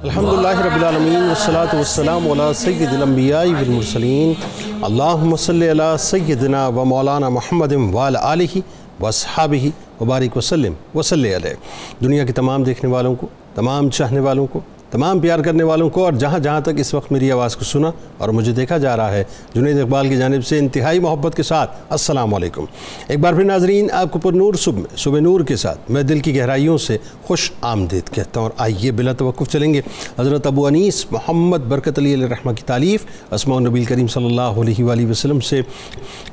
الحمدللہ رب العالمین والصلاة والسلام علی سید الانبیاء والمرسلین اللہم صلی علی سیدنا و مولانا محمد وعلی آلہ واصحابہ وبارک وسلم وصلی علیہ۔ دنیا کے تمام دیکھنے والوں کو، تمام چاہنے والوں کو، تمام پیار کرنے والوں کو اور جہاں جہاں تک اس وقت میری آواز کو سنا اور مجھے دیکھا جا رہا ہے، جنید اقبال کی جانب سے انتہائی محبت کے ساتھ السلام علیکم۔ ایک بار پھر ناظرین، آپ کو پر نور صبح نور کے ساتھ میں دل کی گہرائیوں سے خوش آمدید کہتا ہوں، اور آئیے بلا توقف چلیں گے حضرت ابو انیس محمد برکت علی علیہ الرحمہ کی تالیف اسماء النبی کریم صلی اللہ علیہ وآلہ وسلم سے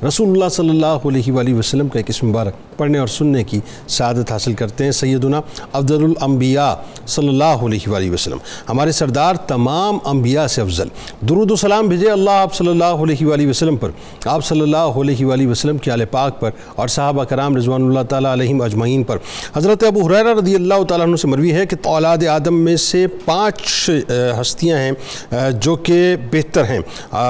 رسول اللہ صلی اللہ علیہ وآلہ وسلم کا ایک اسم مبارک پڑھنے اور سننے کی سعادت حاصل کرتے ہیں۔ سیدنا افضل الانبیاء صلی اللہ علیہ وآلہ وسلم، ہمارے سردار تمام انبیاء سے افضل، درود و سلام بھیجے اللہ آپ صلی اللہ علیہ وآلہ وسلم پر، آپ صلی اللہ علیہ وآلہ وسلم کے آل پاک پر اور صحابہ کرام رضوان اللہ تعالیٰ علیہم اجمعین پر۔ حضرت ابو ہریرہ رضی اللہ تعالیٰ عنہ سے مروی ہے کہ اولاد آدم میں سے 5 ہستیاں ہیں جو کہ بہتر ہیں،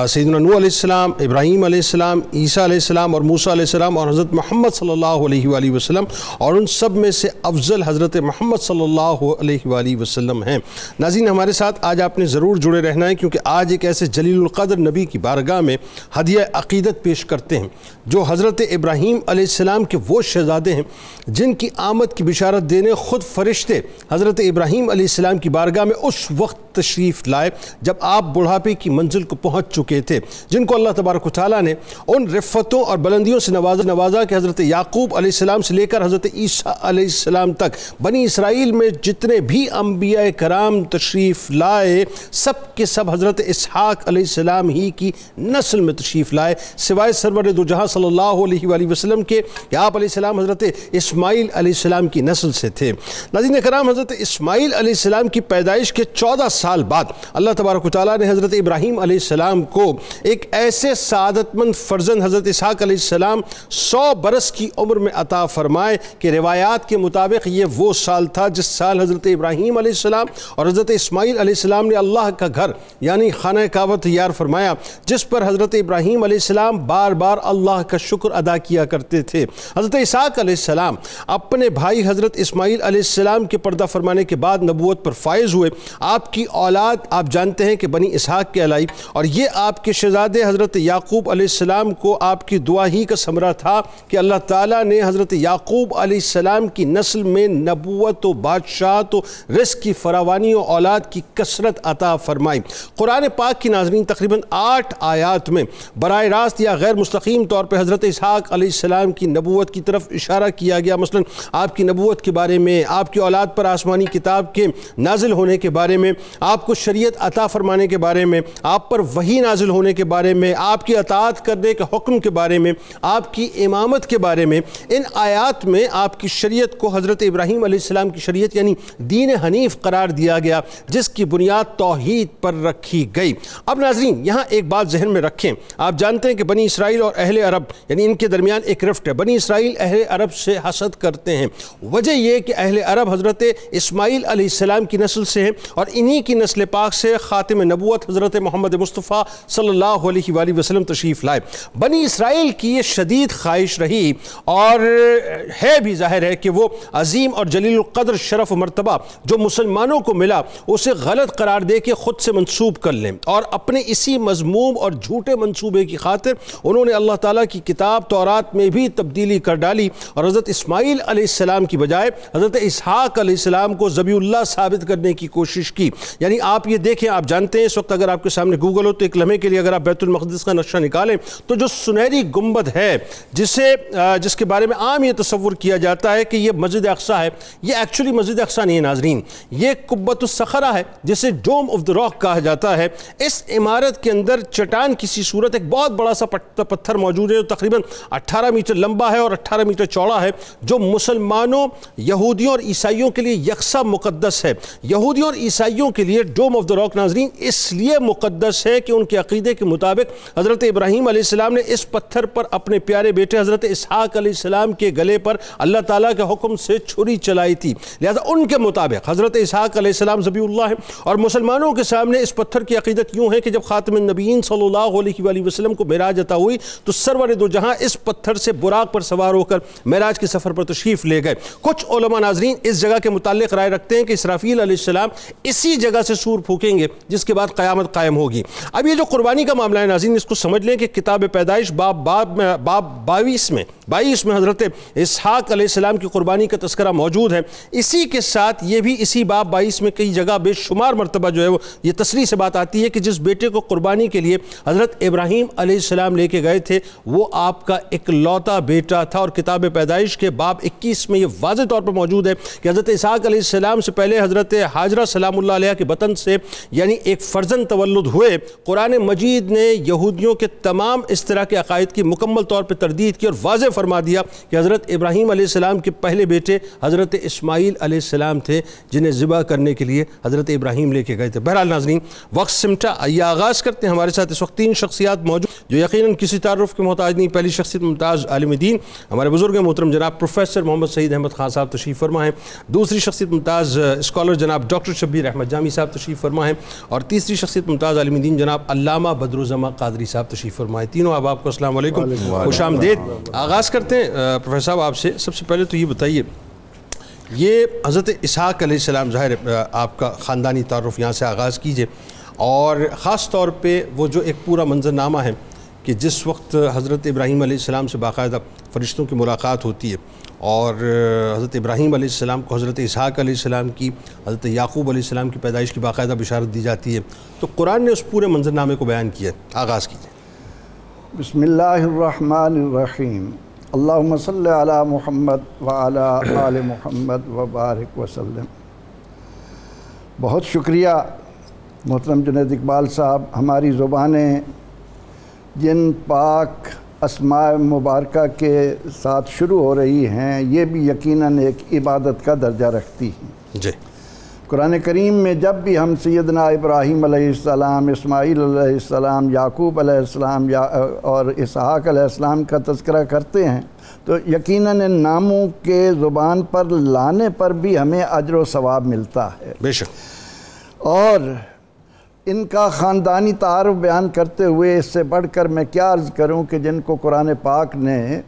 سیدنا نوح علیہ السلام، ابراہیم علیہ السلام، عیسیٰ علیہ السلام اور موسیٰ علیہ السلام اور حضرت محمد صلی اللہ علیہ وآلہ وسلم، اور ان سب میں سے افضل حضرت محمد صلی اللہ علیہ وآلہ وسلم ہیں۔ ناظرین، ہمارے ساتھ آج آپ نے ضرور جڑے رہنا ہے، کیونکہ آج ایک ایسے جلیل القدر نبی کی بارگاہ میں ہدیہ عقیدت پیش کرتے ہیں جو حضرت ابراہیم علیہ السلام کے وہ شہزادے ہیں جن کی آمد کی بشارت دینے خود فرشتے حضرت ابراہیم علیہ السلام کی بارگاہ میں اس وقت تشریف لائے جب آپ بڑھاپے کی منزل کو پہنچ چکے تھے، جن کو اللہ تبارک و تعالیٰ نے ان رفتوں اور بلندیوں سے نوازا کہ حضرت یعقوب علیہ السلام سے لے کر حضرت عیسیٰ علیہ السلام تک بنی اسرائیل میں جتنے بھی انبیاء کرام تشریف لائے سب کے سب حضرت اسحاق علیہ السلام ہی کی نسل میں تشریف لائے، سوائے سرور دو جہاں صلی اللہ علیہ وآلہ وسلم کے کہ آپ علیہ السلام حضرت اسماعیل علیہ السلام کی نسل سے تھے۔ ناظرین کرام، حضرت اسماعیل علیہ السلام کی پیدائش کے 14 سال بعد اللہ تبارک و تعالیٰ نے حضرت ابراہیم علیہ السلام کو ایک ایسے سعادت مند فرزند حضرت اسحاق علیہ السلام 100 برس کی عمر میں عطا فرمائے کہ روایات کے مطابق یہ وہ سال تھا جس سال حضرت ابراہیم علیہ السلام اور حضرت اسماعیل علیہ السلام نے اللہ کا گھر یعنی خانہ کعبہ تیار فرمایا، جس پر حضرت ابراہیم علیہ السلام بار بار اللہ کا شکر ادا کیا کرتے تھے۔ حضرت اسحاق علیہ السلام اپنے بھائی حضرت اسماعیل علیہ السلام کے پردہ فرمانے کے بعد نبوت پر فائز ہوئے۔ آپ کی اولاد آپ جانتے ہیں کہ بنی اسحاق کہلائی، اور یہ آپ کے شہزادے حضرت یعقوب علیہ السلام کو آپ کی دعا ہی کا ثمرہ تھا کہ اللہ تعالیٰ نے حضرت یعقوب علیہ السلام کی نسل میں نبوت و بادشاہت و رزق کی فراوانی و اولاد کی کثرت عطا فرمائی۔ قرآن پاک کی ناظرین تقریباً 8 آیات میں براہ راست یا غیر مستقیم طور پہ حضرت اسحاق علیہ السلام کی نبوت کی طرف اشارہ کیا گیا، مثلا آپ کی نبوت کے بارے میں، آپ کی اولاد پر آسمانی کتاب کے نازل ہونے کے بارے میں، آپ کو شریعت عطا فرمانے کے بارے میں، آپ پر وحی نازل ہونے کے بارے میں، آپ کی اطاعت کرنے کے حکم کے بارے میں، آپ کی امامت کے بارے میں۔ ان آیات میں آپ کی شریعت کو حضرت ابراہیم علیہ السلام کی شریعت یعنی دین حنیف قرار دیا گیا، جس کی بنیاد توحید پر رکھی گئی۔ اب ناظرین، یہاں ایک بات ذہن میں رکھیں، آپ جانتے ہیں کہ بنی اسرائیل اور اہل عرب یعنی ان کے درمیان ایک رفٹ ہے۔ بنی اسرائیل اہل عرب سے حسد کرتے ہیں، وجہ یہ کہ اہل عرب حضرت اسماعیل علیہ السلام کی نسل سے ہیں، اور انہی کی نسل پاک سے خاتم نبوت حضرت محمد مصطفیٰ صلی اللہ علیہ وآلہ وسلم تشریف لائے۔ بنی اسرائیل کی یہ شدید خواہش رہی، اور ہے بھی ظاہر ہے کہ وہ عظیم اور جلیل القدر شرف و مرتبہ جو مسلمانوں کو ملا اسے غلط قرار دے کے خود سے منسوب کر لیں، اور اپنے اسی مذموم اور جھوٹے منصوبے کی خاطر انہوں نے اللہ تعالیٰ کی کتاب تورات میں بھی تبدیلی کر ڈالی، اور حضرت اسماعیل علیہ السلام کی بجائے حضرت اسحاق علیہ السلام کو ذبیح اللہ ثابت کرنے کی کوشش کی۔ یعنی آپ یہ دیکھیں، آپ جانتے ہیں اس وقت اگر آپ کے سامنے گوگل ہو تو ایک لمحے کے لیے اگر آپ بیت المقدس کا نقشہ نکالیں تو جو سنہری گنبد ہے جس کے بارے میں عام یہ تصور کیا جاتا ہے کہ یہ مسجد اقصیٰ ہے، یہ ایکچولی مسجد اقصیٰ نہیں ہے ناظرین، یہ قبۃ الصخرہ ہے جسے ڈوم آف دی راک کہا جاتا ہے۔ اس عمارت کے اندر چٹان کی سی صورت ایک بہت بڑا سا پتھر موجود ہے جو تقریباً 18 میٹر لمبا ہے اور 18 میٹر چوڑا ہے، جو مسلمانوں، یہودیوں اور عیسائیوں کے لیے یکساں مقدس ہے۔ یہودیوں اور عیسائیوں کے لیے ڈوم آف دی راک ناظرین اس لیے مقدس ہے کہ ان کے عقیدے کے مطابق حضرت ابراہیم علیہ السلام نے اس پتھر پر اپنے پیارے بیٹے حضرت اسحاق علیہ السلام کے گلے پر اللہ تعالیٰ کے حکم سے چھری چلائی تھی، لہذا ان کے مطابق حضرت اسحاق علیہ السلام ذبیح اللہ ہے۔ اور مسلمانوں کے سامنے اس پتھر کی عقیدت یوں ہے کہ جب خاتم النبیین صلی اللہ علیہ وآلہ وسلم کو معراج عطا ہوئی تو سرور دو جہاں اس پتھر سے براق پر سوار ہو کر معراج کے سفر پر تشریف لے گئے۔ کچھ علماء ناظرین اس جگہ کے متعلق رائے رکھتے ہیں کہ اسرافیل علیہ السلام اسی جگہ جگہ سے سور پھونکیں گے جس کے بعد قیامت قائم ہوگی۔ اب یہ جو قربانی کا معاملہ ہے ناظرین، اس کو سمجھ لیں کہ کتاب پیدائش باب 22 میں حضرت اسحاق علیہ السلام کی قربانی کا تذکرہ موجود ہے۔ اسی کے ساتھ یہ بھی اسی باب 22 میں کئی جگہ بے شمار مرتبہ جو ہے وہ یہ تصریح سے بات آتی ہے کہ جس بیٹے کو قربانی کے لیے حضرت ابراہیم علیہ السلام لے کے گئے تھے وہ آپ کا اکلوتا بیٹا تھا، اور کتاب پیدائش کے باب 21 میں یہ واضح طور پر موجود ہے کہ حضرت اسحاق علیہ السلام سے پہلے حضرت ہاجرہ سلام اللہ علیہ کے بطن سے یعنی ایک فرزند تولد ہوئے۔ قرآن مجید نے یہودیوں کے تمام اس طرح کے عقائد کی مکمل طور پر تردید کی اور واضح فرما دیا کہ حضرت ابراہیم علیہ السلام کے پہلے بیٹے حضرت اسماعیل علیہ السلام تھے جنہیں ذبح کرنے کے لیے حضرت ابراہیم لے کے گئے تھے۔ بہرحال ناظرین، وقت سمٹا، آئیے آغاز کرتے ہیں۔ ہمارے ساتھ اس وقت 3 شخصیات موجود جو یقیناً کسی تعارف کے محتاج نہیں۔ پہلی شخصیت ممتاز عالم دین ہمارے بزرگ محترم جناب پروفیسر محمد سعید احمد خان صاحب تشریف فرما ہیں۔ دوسری شخصیت ممتاز اسکالر جناب ڈاکٹر شبیر احمد جامی صاحب تشریف فرما ہیں، اور تیسری شخصیت ممتاز عالم دین جناب علامہ بدرالزماں قادری صاحب تشریف فرما ہیں۔ تینوں آپ کو السلام علیکم، خوش آمدید۔ آغاز کرتے ہیں پروفیسر صاحب آپ سے۔ سب سے پہلے تو یہ بتائیے، یہ حضرت اسحاق علیہ السلام، ظاہر آپ کا خاندانی تعارف یہاں سے آغاز کیجئے، اور خاص طور پہ وہ جو ایک پورا منظرنامہ ہے کہ جس وقت حضرت ابراہیم علیہ السلام سے باقاعدہ فرشتوں کی ملاقات ہوتی ہے، اور حضرت ابراہیم علیہ السلام کو حضرت اسحاق علیہ السلام کی، حضرت یعقوب علیہ السلام کی پیدائش کی باقاعدہ بشارت دی جاتی ہے، تو قرآن نے اس پورے منظرنامے کو بیان کیا ہے۔ آغاز کیجئے۔ بسم اللہ الرحمن الرحیم، اللہم صلی علی محمد وعلی آل محمد وبارک وسلم۔ بہت شکریہ محترم جنید اقبال صاحب، ہماری زبانیں جن پاک اسماء مبارکہ کے ساتھ شروع ہو رہی ہیں یہ بھی یقیناً ایک عبادت کا درجہ رکھتی ہیں۔ جی، قرآن کریم میں جب بھی ہم سیدنا ابراہیم علیہ السلام، اسماعیل علیہ السلام، یعقوب علیہ السلام اور اسحاق علیہ السلام کا تذکرہ کرتے ہیں تو یقیناً ان ناموں کے زبان پر لانے پر بھی ہمیں اجر و ثواب ملتا ہے۔ بے شک۔ اور ان کا خاندانی تعارف بیان کرتے ہوئے اس سے بڑھ کر میں کیا عرض کروں کہ جن کو قرآن پاک نے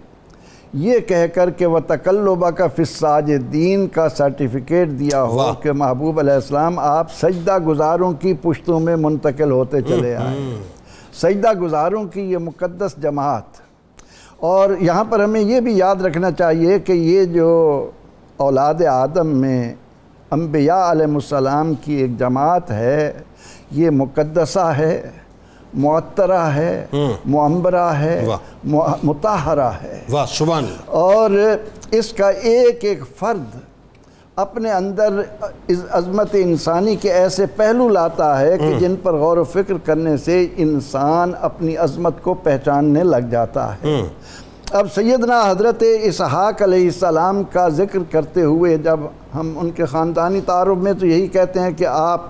یہ کہہ کر کہ وَتَقَلُّبَكَ فِي السَّاجِدِينَ کا سرٹیفکیٹ دیا ہو کہ محبوب علیہ السلام آپ سجدہ گزاروں کی پشتوں میں منتقل ہوتے چلے آئے، سجدہ گزاروں کی یہ مقدس جماعت۔ اور یہاں پر ہمیں یہ بھی یاد رکھنا چاہیے کہ یہ جو اولاد آدم میں انبیاء علیہ السلام کی ایک جماعت ہے، یہ مقدسہ ہے، معطرہ ہے، معمبرہ ہے، مطہرہ ہے۔ واہ سبحان اللہ۔ اور اس کا ایک ایک فرد اپنے اندر عظمت انسانی کے ایسے پہلو لاتا ہے کہ جن پر غور و فکر کرنے سے انسان اپنی عظمت کو پہچاننے لگ جاتا ہے۔ اب سیدنا حضرت اسحاق علیہ السلام کا ذکر کرتے ہوئے جب ہم ان کے خاندانی تعارف میں تو یہی کہتے ہیں کہ آپ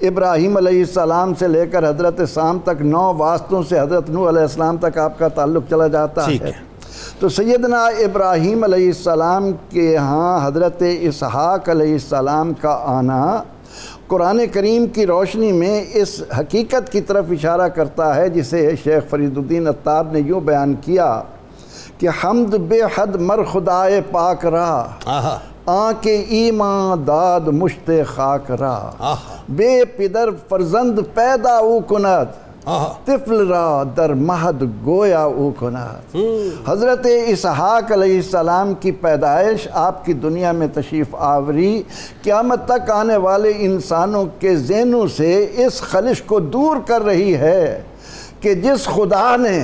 ابراہیم علیہ السلام سے لے کر حضرت سام تک 9 واسطوں سے حضرت نوح علیہ السلام تک آپ کا تعلق چلا جاتا ہے۔ تو سیدنا ابراہیم علیہ السلام کے ہاں حضرت اسحاق علیہ السلام کا آنا قرآن کریم کی روشنی میں اس حقیقت کی طرف اشارہ کرتا ہے جسے شیخ فرید الدین عطار نے یوں بیان کیا کہ حمد بے حد مر خدائے پاک را، آنکھ ایمان داد مشت خاک را، بے پدر فرزند پیدا او کند، طفل را در مہد گویا او کند۔ حضرت اسحاق علیہ السلام کی پیدائش، آپ کی دنیا میں تشریف آوری قیامت تک آنے والے انسانوں کے ذہنوں سے اس خلش کو دور کر رہی ہے کہ جس خدا نے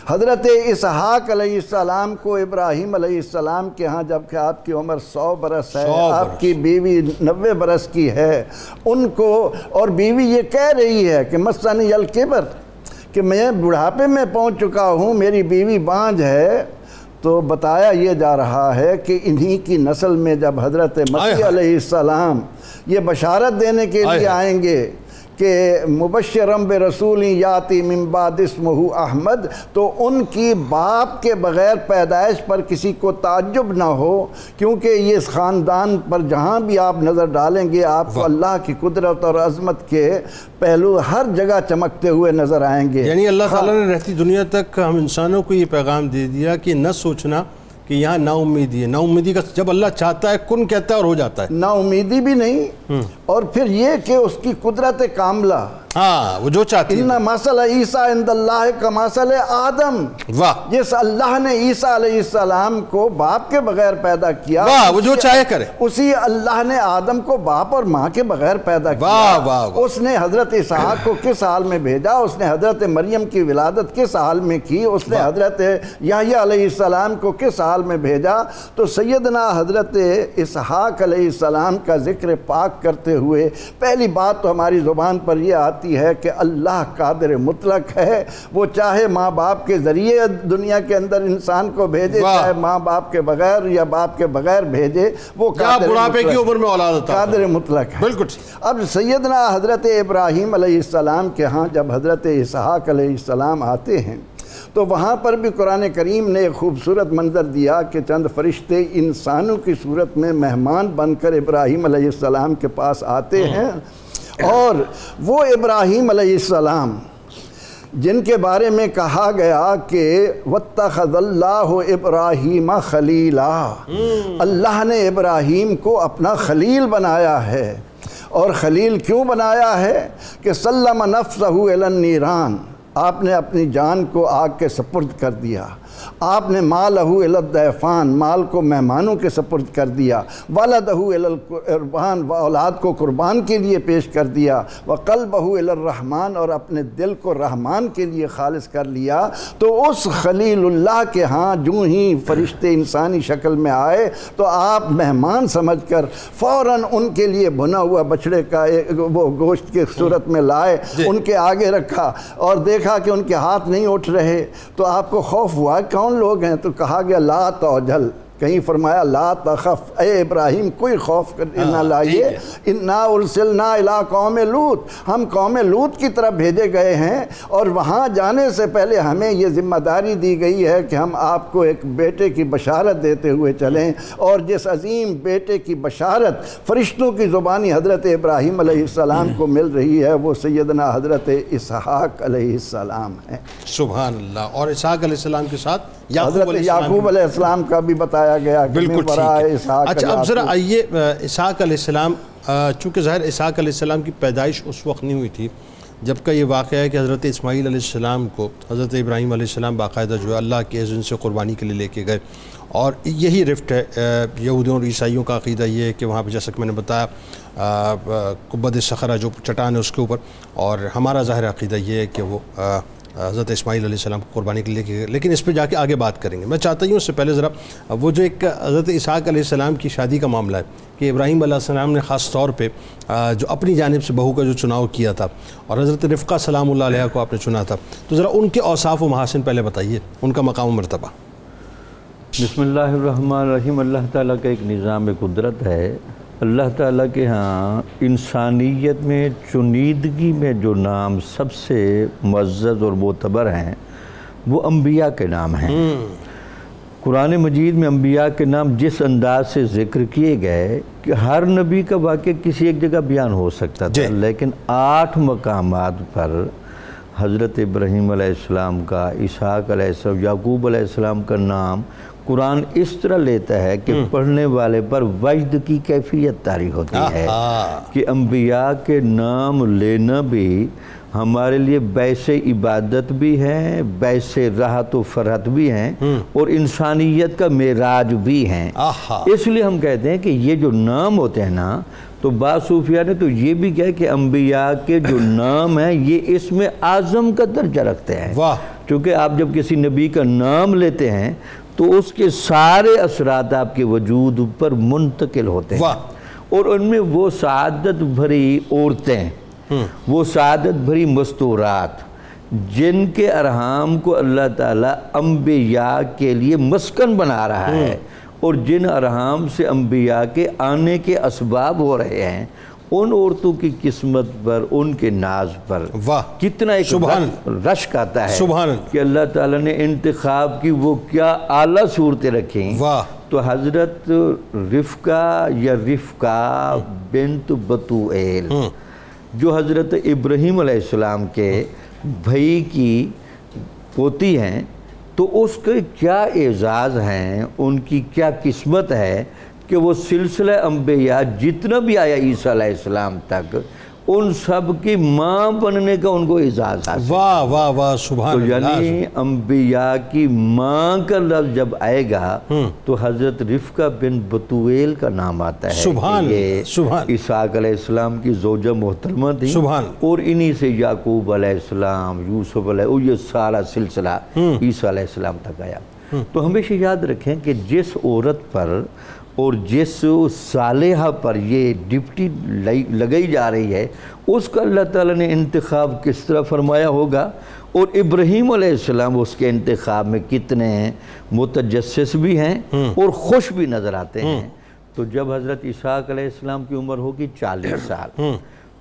حضرت اسحاق علیہ السلام کو ابراہیم علیہ السلام کے ہاں جبکہ آپ کی عمر 100 برس ہے، آپ کی بیوی 90 برس کی ہے، ان کو اور بیوی یہ کہہ رہی ہے کہ مسنی الکبر، کہ میں بڑھاپے میں پہنچ چکا ہوں، میری بیوی بانجھ ہے، تو بتایا یہ جا رہا ہے کہ انہی کی نسل میں جب حضرت مسیح علیہ السلام یہ بشارت دینے کے لیے آئیں گے کہ مبشرم برسول یاتی من بعد اسمہ احمد، تو ان کی باپ کے بغیر پیدائش پر کسی کو تعجب نہ ہو، کیونکہ یہ اس خاندان پر جہاں بھی آپ نظر ڈالیں گے آپ کو اللہ کی قدرت اور عظمت کے پہلو ہر جگہ چمکتے ہوئے نظر آئیں گے۔ یعنی اللہ تعالیٰ نے رہتی دنیا تک ہم انسانوں کو یہ پیغام دے دیا کہ نہ سوچنا کہ یہاں نا امیدی ہے. نا امیدی کا جب اللہ چاہتا ہے کن کہتا ہے اور ہو جاتا ہے. نا امیدی بھی نہیں، اور پھر یہ کہ اس کی قدرت کاملہ، ہاں وہ جو چاہتی ہے. ان مثل عیسیٰ عند اللہ کمثل آدم، واہ جس اللہ نے عیسیٰ علیہ السلام کو باپ کے بغیر پیدا کیا، واہ وہ جو چاہے کرے. اسی اللہ نے آدم کو باپ اور ماں کے بغیر پیدا کیا. واہ واہ واہ. اس نے حضرت اسحاق کو کس حال میں بھیجا؟ اس نے حضرت مریم کی ولادت کس حال میں کی؟ اس نے حضرت یحییٰ علیہ السلام کو کس حال میں بھیجا؟ تو سیدنا حضرت اسحاق علیہ السلام کا ذکر پاک کرتے ہوئے پہلی بات تو ہماری زبان پر یہ آتی ہے کہ اللہ قادر مطلق ہے. وہ چاہے ماں باپ کے ذریعے دنیا کے اندر انسان کو بھیجے، چاہے ماں باپ کے بغیر یا باپ کے بغیر بھیجے، وہ بڑھاپے کی عمر میں اولاد عطا قادر مطلق ہے. بالکل. اب سیدنا حضرت ابراہیم علیہ السلام کے ہاں جب حضرت اسحاق علیہ السلام آتے ہیں تو وہاں پر بھی قرآن کریم نے ایک خوبصورت منظر دیا کہ چند فرشتے انسانوں کی صورت میں مہمان بن کر ابراہیم علیہ السلام کے پاس آتے ہیں، اور وہ ابراہیم علیہ السلام جن کے بارے میں کہا گیا کہ وَاتَّخَذَ اللَّهُ إِبْرَاهِيمَ خَلِيلًا، اللہ نے ابراہیم کو اپنا خلیل بنایا ہے. اور خلیل کیوں بنایا ہے؟ کہ سلم نفسہ الی النیران، آپ نے اپنی جان کو آگ کے سپرد کر دیا. آپ نے مالہ الی الضیفان، مال کو مہمانوں کے سپرد کر دیا. ولدہ الی القربان، و اولاد کو قربان کے لیے پیش کر دیا. وقلبہ الی الرحمن، اور اپنے دل کو رحمان کے لیے خالص کر لیا. تو اس خلیل اللہ کے ہاں جو ہی فرشتے انسانی شکل میں آئے تو آپ مہمان سمجھ کر فوراً ان کے لیے بھنا ہوا بچڑے کا وہ گوشت کے صورت میں لائے، ان کے آگے رکھا اور دیکھا کہ ان کے ہاتھ نہیں اٹھ رہے. تو آپ کو خوف ہوا کون لوگ ہیں؟ تو کہا گیا لا توجل، کہیں فرمایا لا تخف، اے ابراہیم کوئی خوف نہ لائیے. انا ارسلنا الی قوم لوط، ہم قوم لوط کی طرف بھیجے گئے ہیں، اور وہاں جانے سے پہلے ہمیں یہ ذمہ داری دی گئی ہے کہ ہم آپ کو ایک بیٹے کی بشارت دیتے ہوئے چلیں. اور جس عظیم بیٹے کی بشارت فرشتوں کی زبانی حضرت ابراہیم علیہ السلام کو مل رہی ہے وہ سیدنا حضرت اسحاق علیہ السلام ہے. سبحان اللہ. اور اسحاق علیہ السلام کے ساتھ حضرت یعقوب علیہ السلام کا بھی بتایا گیا. بالکل ٹھیک ہے. اچھا اب ذرا آئیے، اسحاق علیہ السلام، چونکہ ظاہر اسحاق علیہ السلام کی پیدائش اس وقت نہیں ہوئی تھی جب کا یہ واقعہ ہے کہ حضرت اسماعیل علیہ السلام کو حضرت ابراہیم علیہ السلام باقاعدہ جو ہے اللہ کے اذن سے قربانی کے لیے لے کے گئے. اور یہی رفٹ ہے یہودیوں اور عیسائیوں کا عقیدہ یہ ہے کہ وہاں پہ جیسا کہ میں نے بتایا قبۃ صخرہ جو چٹان ہے اس کے اوپر، اور ہمارا ظاہر عقیدہ یہ ہے کہ وہ حضرت اسماعیل علیہ السلام کو قربانی کے لیے، لیکن اس پہ جا کے آگے بات کریں گے. میں چاہتا ہوں اس سے پہلے ذرا وہ جو ایک حضرت اسحاق علیہ السلام کی شادی کا معاملہ ہے کہ ابراہیم علیہ السلام نے خاص طور پہ جو اپنی جانب سے بہو کا جو چناؤ کیا تھا اور حضرت رفقہ سلام اللہ علیہ کو آپ نے چنا تھا، تو ذرا ان کے اوصاف و محاسن پہلے بتائیے، ان کا مقام و مرتبہ. بسم اللہ الرحمن الرحیم. اللہ تعالیٰ کا ایک نظام قدرت ہے. اللہ تعالیٰ کے ہاں انسانیت میں چنیدگی میں جو نام سب سے معزز اور معتبر ہیں وہ انبیاء کے نام ہیں. قرآن مجید میں انبیاء کے نام جس انداز سے ذکر کیے گئے کہ ہر نبی کا واقعہ کسی ایک جگہ بیان ہو سکتا تھا، لیکن 8 مقامات پر حضرت ابراہیم علیہ السلام کا، اسحاق علیہ السلام، یعقوب علیہ السلام کا نام قرآن اس طرح لیتا ہے کہ پڑھنے والے پر وجد کی کیفیت طاری ہوتی ہے کہ انبیاء کے نام لینا بھی ہمارے لیے باعث عبادت بھی ہیں، باعث راحت و فرحت بھی ہیں، اور انسانیت کا معراج بھی ہیں. اس لیے ہم کہتے ہیں کہ یہ جو نام ہوتے ہیں نا، تو بعض صوفیاء نے تو یہ بھی کہا کہ انبیاء کے جو نام ہیں یہ اسم اعظم کا درجہ رکھتے ہیں. چونکہ آپ جب کسی نبی کا نام لیتے ہیں تو اس کے سارے اثرات آپ کے وجود پر منتقل ہوتے ہیں، اور ان میں وہ سعادت بھری عورتیں، وہ سعادت بھری مستورات جن کے ارحام کو اللہ تعالیٰ انبیاء کے لیے مسکن بنا رہا ہے، اور جن ارحام سے انبیاء کے آنے کے اسباب ہو رہے ہیں، ان عورتوں کی قسمت پر، ان کے ناز پر کتنا ایک رشک آتا ہے کہ اللہ تعالیٰ نے انتخاب کی وہ کیا اعلیٰ صورتیں رکھیں. تو حضرت رفقہ بنت بتوئیل جو حضرت ابراہیم علیہ السلام کے بھائی کی پوتی ہیں، تو اس کے کیا اعزاز ہیں، ان کی کیا قسمت ہے کہ وہ سلسلہ انبیاء جتنا بھی آیا عیسیٰ علیہ السلام تک، ان سب کی ماں بننے کا ان کو اعزاز حاصل۔ واہ واہ واہ سبحان تو اللہ۔ یعنی انبیاء کی ماں کا لفظ جب آئے گا تو حضرت رفقہ بن بتویل کا نام آتا ہے سبحان کہ یہ سبحان اسحاق علیہ السلام کی زوجہ محترمہ تھی، سبحان۔ اور انہی سے یعقوب علیہ السلام، یوسف علیہ، یہ سارا سلسلہ عیسیٰ علیہ السلام تک آیا۔ تو ہمیشہ یاد رکھیں کہ جس عورت پر اور جس صالحہ پر یہ ڈپٹی لگائی جا رہی ہے، اس کا اللہ تعالیٰ نے انتخاب کس طرح فرمایا ہوگا، اور ابراہیم علیہ السلام اس کے انتخاب میں کتنے متجسس بھی ہیں اور خوش بھی نظر آتے ہیں۔ تو جب حضرت اسحاق علیہ السلام کی عمر ہوگی 40 سال،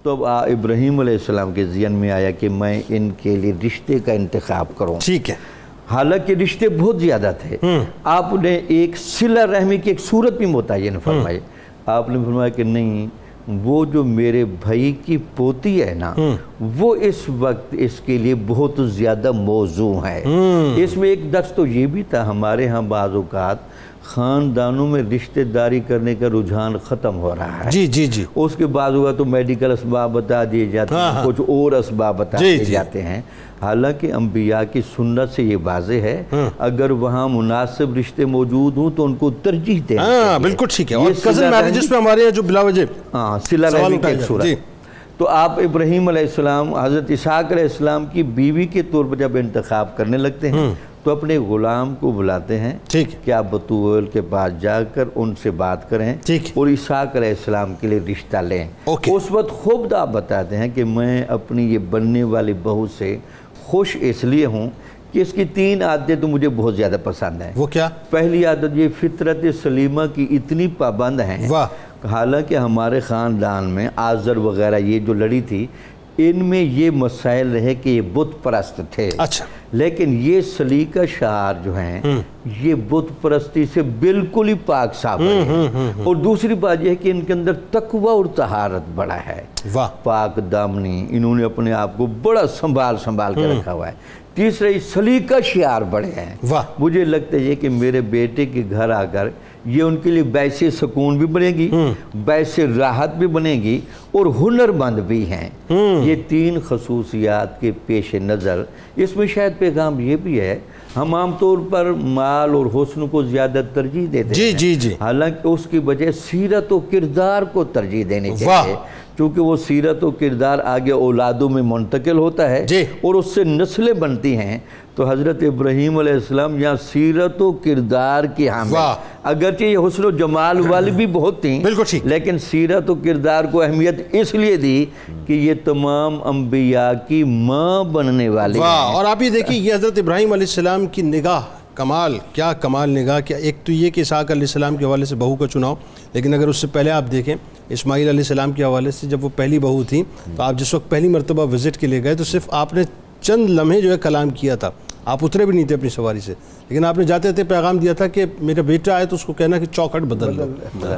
تو ابراہیم علیہ السلام کے ذہن میں آیا کہ میں ان کے لیے رشتے کا انتخاب کروں۔ ٹھیک ہے۔ حالانکہ رشتے بہت زیادہ تھے، آپ نے ایک صلہ رحمی کی ایک صورت بھی متعین فرمائی۔ آپ نے فرمایا کہ نہیں، وہ جو میرے بھائی کی پوتی ہے نا، وہ اس وقت اس کے لیے بہت زیادہ موضوع ہے۔ اس میں ایک درس تو یہ بھی تھا، ہمارے ہاں بعض اوقات خاندانوں میں رشتہ داری کرنے کا رجحان ختم ہو رہا ہے۔ جی جی جی۔ اس کے بعد ہوگا تو میڈیکل اسباب بتا دیے جاتے ہیں، کچھ اور اسباب بتا دیے جاتے ہیں۔ حالانکہ انبیاء کی سنت سے یہ واضح ہے، اگر وہاں مناسب رشتے موجود ہوں تو ان کو ترجیح دینا چاہیے۔ بالکل ٹھیک ہے۔ اور کزن میرجز پہ ہمارے جو بلا وجہ صلہ رحمی کی ایک صورت۔ تو آپ ابراہیم علیہ السلام حضرت اسحاق علیہ السلام کی بیوی کے طور پر جب انتخاب کرنے لگتے ہیں تو اپنے غلام کو بلاتے ہیں کہ آپ بتویل کے پاس جا کر ان سے بات کریں اور اسحاق علیہ السلام کے لیے رشتہ لیں۔ اس وقت خود آپ بتاتے ہیں کہ میں اپنی یہ بننے والی بہو سے خوش اس لیے ہوں کہ اس کی 3 عادتیں تو مجھے بہت زیادہ پسند ہیں۔ وہ کیا؟ پہلی عادت یہ فطرت سلیمہ کی اتنی پابند ہیں، حالانکہ ہمارے خاندان میں آذر وغیرہ یہ جو لڑی تھی، ان میں یہ مسائل رہے کہ یہ بت پرست تھے، لیکن یہ سلیقہ شعار جو ہیں یہ بت پرستی سے بالکل ہی پاک صاف ہیں۔ اور دوسری بات یہ ہے کہ ان کے اندر تقوی اور طہارت بڑا ہے، پاک دامنی، انہوں نے اپنے آپ کو بڑا سنبھال کے رکھا ہوا ہے۔ تیسرا یہ سلیقہ شعار بڑے ہیں۔ مجھے لگتا ہے کہ میرے بیٹے کے گھر آ کر یہ ان کے لیے باعث سکون بھی بنے گی، باعث راحت بھی بنے گی، اور ہنر مند بھی ہیں۔ یہ 3 خصوصیات کے پیش نظر اس میں شاید پیغام یہ بھی ہے، ہم عام طور پر مال اور حسن کو زیادہ ترجیح دیتے ہیں، حالانکہ اس کی وجہ سیرت و کردار کو ترجیح دینی چاہیے، چونکہ وہ سیرت و کردار آگے اولادوں میں منتقل ہوتا ہے اور اس سے نسلیں بنتی ہیں۔ تو حضرت ابراہیم علیہ السلام یہاں سیرت و کردار کی حامل، اگرچہ یہ حسن و جمال والی بھی بہت تھیں، لیکن سیرت و کردار کو اہمیت اس لیے دی کہ یہ تمام انبیاء کی ماں بننے والی ہیں۔ اور آپ یہ دیکھیں، یہ حضرت ابراہیم علیہ السلام کی نگاہ، کمال، کیا کمال نگاہ، کیا ایک تو یہ کہ اسحاق علیہ السلام کے حوالے سے بہو کا چناؤ، لیکن اگر اس سے پہلے آپ دیکھیں اسماعیل علیہ السلام کے حوالے سے جب وہ پہلی بہو تھی تو آپ جس وقت پہلی مرتبہ وزٹ کے لیے گئے تو صرف آپ نے چند لمحے جو ہے کلام کیا تھا، آپ اترے بھی نہیں تھے اپنی سواری سے، لیکن آپ نے جاتے تھے پیغام دیا تھا کہ میرا بیٹا آئے تو اس کو کہنا کہ چوکھٹ بدل لو۔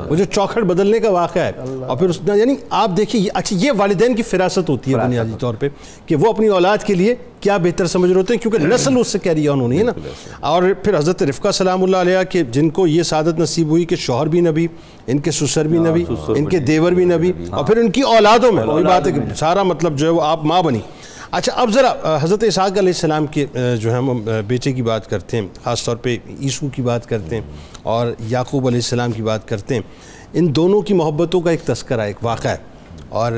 وہ جو چوکھٹ بدلنے کا واقعہ ہے، اور پھر اس یعنی آپ دیکھیں یہ والدین کی فراست ہوتی ہے بنیادی طور پہ کہ وہ اپنی اولاد کے لیے کیا بہتر سمجھ رہے ہوتے ہیں، کیونکہ نسل اس سے کیری آن ہونی ہے نا۔ اور پھر حضرت رفقہ سلام اللہ علیہ کہ جن کو یہ سعادت نصیب ہوئی کہ شوہر بھی نبی، ان کے سسر بھی نبی، ان کے دیور بھی نبی، اور پھر ان کی اولادوں میں وہی بات ہے کہ سارا مطلب جو ہے وہ آپ ماں بنی۔ اچھا، اب ذرا حضرت اسحاق علیہ السلام کے جو ہم بیٹے کی بات کرتے ہیں، خاص طور پہ عیسو کی بات کرتے ہیں اور یعقوب علیہ السلام کی بات کرتے ہیں، ان دونوں کی محبتوں کا ایک تذکرہ، ایک واقعہ ہے، اور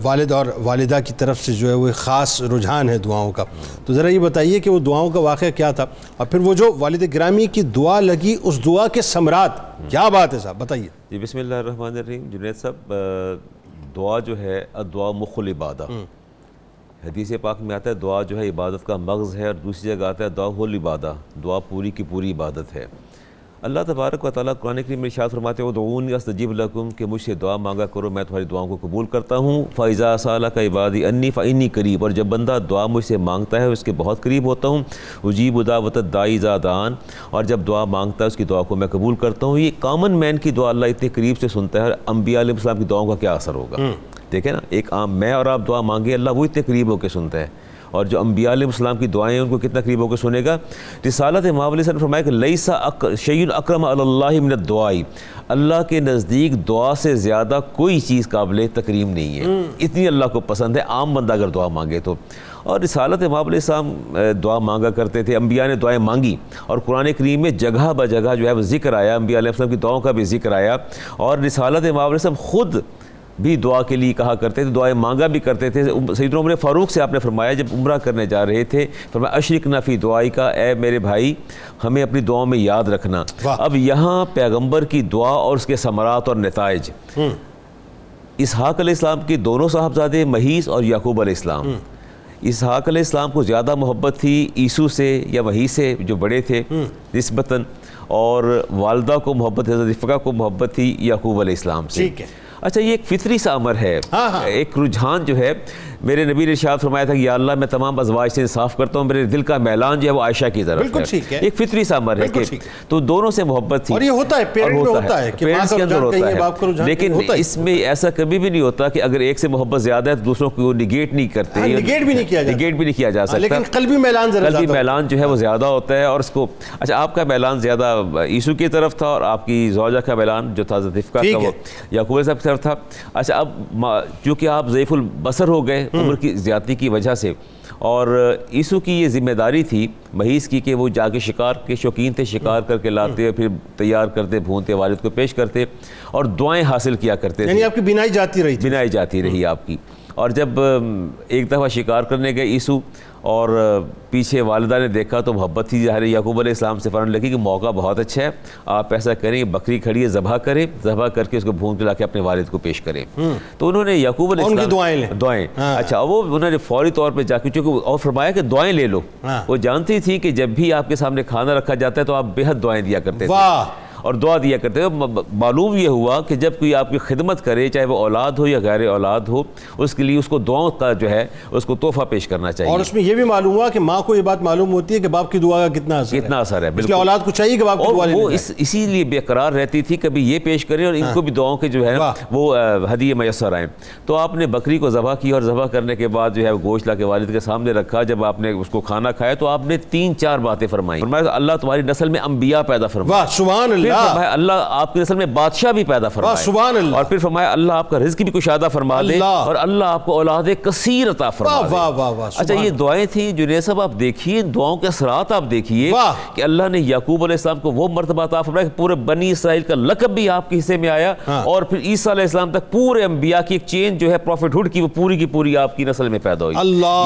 والد اور والدہ کی طرف سے جو ہے وہ ایک خاص رجحان ہے دعاؤں کا۔ تو ذرا یہ بتائیے کہ وہ دعاؤں کا واقعہ کیا تھا، اور پھر وہ جو والد گرامی کی دعا لگی، اس دعا کے ثمرات کیا بات ہے صاحب، بتائیے۔ جی بسم اللہ الرحمن الرحیم۔ جنید صاحب، دعا جو ہے دعا مخ العبادہ، حدیث پاک میں آتا ہے دعا جو ہے عبادت کا مغز ہے، اور دوسری جگہ آتا ہے دعا ہو العبادہ، دعا پوری کی پوری عبادت ہے۔ اللہ تبارک و تعالیٰ قرآن کریم میں ارشاد فرماتے ہیں ادعونی استجب لکم، کہ مجھ سے دعا مانگا کرو میں تمہاری دعاؤں کو قبول کرتا ہوں۔ فَإِذَا سَأَلَكَ عِبَادِي أَنِّي فَإِنِّي قَرِيبٌ، اور جب بندہ دعا مجھ سے مانگتا ہے اس کے بہت قریب ہوتا ہوں۔ اجیب دعوت الداعی اذا دعان، اور جب دعا مانگتا ہے اس کی دعا کو میں قبول کرتا ہوں۔ یہ کامن مین کی دعا اللہ اتنے قریب سے سنتا ہے، انبیاء علیہ السلام کی دعاؤں کا کیا اثر ہوگا؟ دیکھیں نا، ایک عام میں اور آپ دعا مانگے، اللہ وہ اتنے قریب ہو کے سنتا ہے، اور جو انبیاء علیہ السلام کی دعائیں ہیں ان کو کتنا قریب ہو کے سنے گا. رسالت مآب علیہ السلام نے فرمایا کہ لیسا شیء اکرم علی اللہ من الدعاء، اللہ کے نزدیک دعا سے زیادہ کوئی چیز قابل تکریم نہیں ہے. اتنی اللہ کو پسند ہے عام بندہ اگر دعا مانگے تو. اور رسالت مآب علیہ السلام دعا مانگا کرتے تھے، انبیاء نے دعائیں مانگی، اور قرآن کریم میں جگہ بہ جگہ جو ہے وہ ذکر آیا، انبیاء علیہ السلام کی دعاؤں کا بھی ذکر آیا. اور رسالت مآب علیہ السلام خود بھی دعا کے لیے کہا کرتے تھے، دعائیں مانگا بھی کرتے تھے. سیدنا عمر فاروق سے آپ نے فرمایا جب عمرہ کرنے جا رہے تھے، فرمایا اشرکنا فی دعائی کا، اے میرے بھائی ہمیں اپنی دعاؤں میں یاد رکھنا. اب یہاں پیغمبر کی دعا اور اس کے ثمرات اور نتائج، اسحاق علیہ السلام کے دونوں صاحبزادے مہیس اور یعقوب علیہ السلام، اسحاق علیہ السلام کو زیادہ محبت تھی عیسو سے یا مہیس سے جو بڑے تھے نسبتاً، اور والدہ کو محبت، حضرت رفقہ کو محبت تھی یعقوب علیہ السلام سے. اچھا یہ ایک فطری سا امر ہے، ایک رجحان جو ہے. میرے نبی نے ارشاد فرمایا تھا کہ یا اللہ میں تمام ازواج سے انصاف کرتا ہوں، میرے دل کا میلان جو ہے وہ عائشہ کی طرف ہے. ایک فطری سا امر ہے کہ تو دونوں سے محبت تھی، اور یہ ہوتا ہے پیرنٹ میں ہوتا ہے کہ پیرنٹس کے اندر ہوتا ہے. لیکن اس میں ایسا کبھی بھی نہیں ہوتا کہ اگر ایک سے محبت زیادہ ہے تو دوسروں کو نگیٹ نہیں کرتے، نگیٹ بھی نہیں کیا جا سکتا. لیکن قلبی میلان جو ہے وہ زیادہ ہوتا ہے. اور اس کو اچھا آپ کا میلان زیادہ عیسو کی طرف تھا، اور آپ کی زوجہ کا میلان جو تھا حضرت رفقہ کا وہ یعقوب علیہ السلام کی طرف تھا. اچھا اب چونکہ آپ ضعیف البصر ہو گئے عمر کی زیادتی کی وجہ سے، اور عیسو کی یہ ذمہ داری تھی مہیس کی کہ وہ جا کے شکار کے شوقین تھے، شکار کر کے لاتے، پھر تیار کرتے، بھونتے، والد کو پیش کرتے اور دعائیں حاصل کیا کرتے تھے. یعنی آپ کی بینائی جاتی رہی آپ کی. اور جب ایک دفعہ شکار کرنے گئے عیسو، اور پیچھے والدہ نے دیکھا تو محبت تھی ظاہر یعقوب علیہ السلام سے، فرمانے لگی کہ موقع بہت اچھا ہے، آپ ایسا کریں بکری کھڑی ہے ذبح کریں، ذبح کر کے اس کو بھون کے لا کے اپنے والد کو پیش کریں. تو انہوں نے یعقوب علیہ السلام دعائیں اچھا وہ انہوں نے فوری طور پہ جا کے چونکہ اور فرمایا کہ دعائیں لے لو. وہ جانتی تھی کہ جب بھی آپ کے سامنے کھانا رکھا جاتا ہے تو آپ بے حد دعائیں دیا کرتے تھے اور دعا دیا کرتے ہیں. معلوم یہ ہوا کہ جب کوئی آپ کی خدمت کرے، چاہے وہ اولاد ہو یا غیر اولاد ہو، اس کے لیے اس کو دعاؤں کا جو ہے اس کو تحفہ پیش کرنا چاہیے. اور اس میں یہ بھی معلوم ہوا کہ ماں کو یہ بات معلوم ہوتی ہے کہ باپ کی دعا کا کتنا اثر ہے. بالکل اولاد کو چاہیے کہ باپ کی دعا لے. وہ اسی لیے بے قرار رہتی تھی کبھی یہ پیش کریں اور ان کو بھی دعاؤں کے جو ہے وہ ہدیے میسر آئیں. تو آپ نے بکری کو ذبح کی، اور ذبح کرنے کے بعد جو ہے گوشت لا کے والد کے سامنے رکھا. جب آپ نے اس کو کھانا کھایا تو آپ نے 3-4 باتیں فرمائیں. فرمایا اللہ تمہاری نسل میں انبیاء پیدا فرمائے، سبحان اللہ. اللہ آپ کی نسل میں بادشاہ بھی پیدا فرمائے، سبحان اللہ. اور پھر فرمایا اللہ آپ کا رزق بھی کشادہ فرما دے، اور اللہ آپ کو اولاد کثیر عطا فرما دے. اچھا یہ دعائیں تھیں جنید صاحب، آپ دیکھیے دعاؤں کے اثرات، آپ دیکھیے کہ اللہ نے یعقوب علیہ السلام کو وہ مرتبہ عطا فرمایا کہ پورے بنی اسرائیل کا لقب بھی آپ کے حصے میں آیا، اور پھر عیسیٰ علیہ السلام تک پورے انبیاء کی ایک چین جو ہے پروفٹ ہوڈ کی وہ پوری کی پوری آپ کی نسل میں پیدا ہوئی.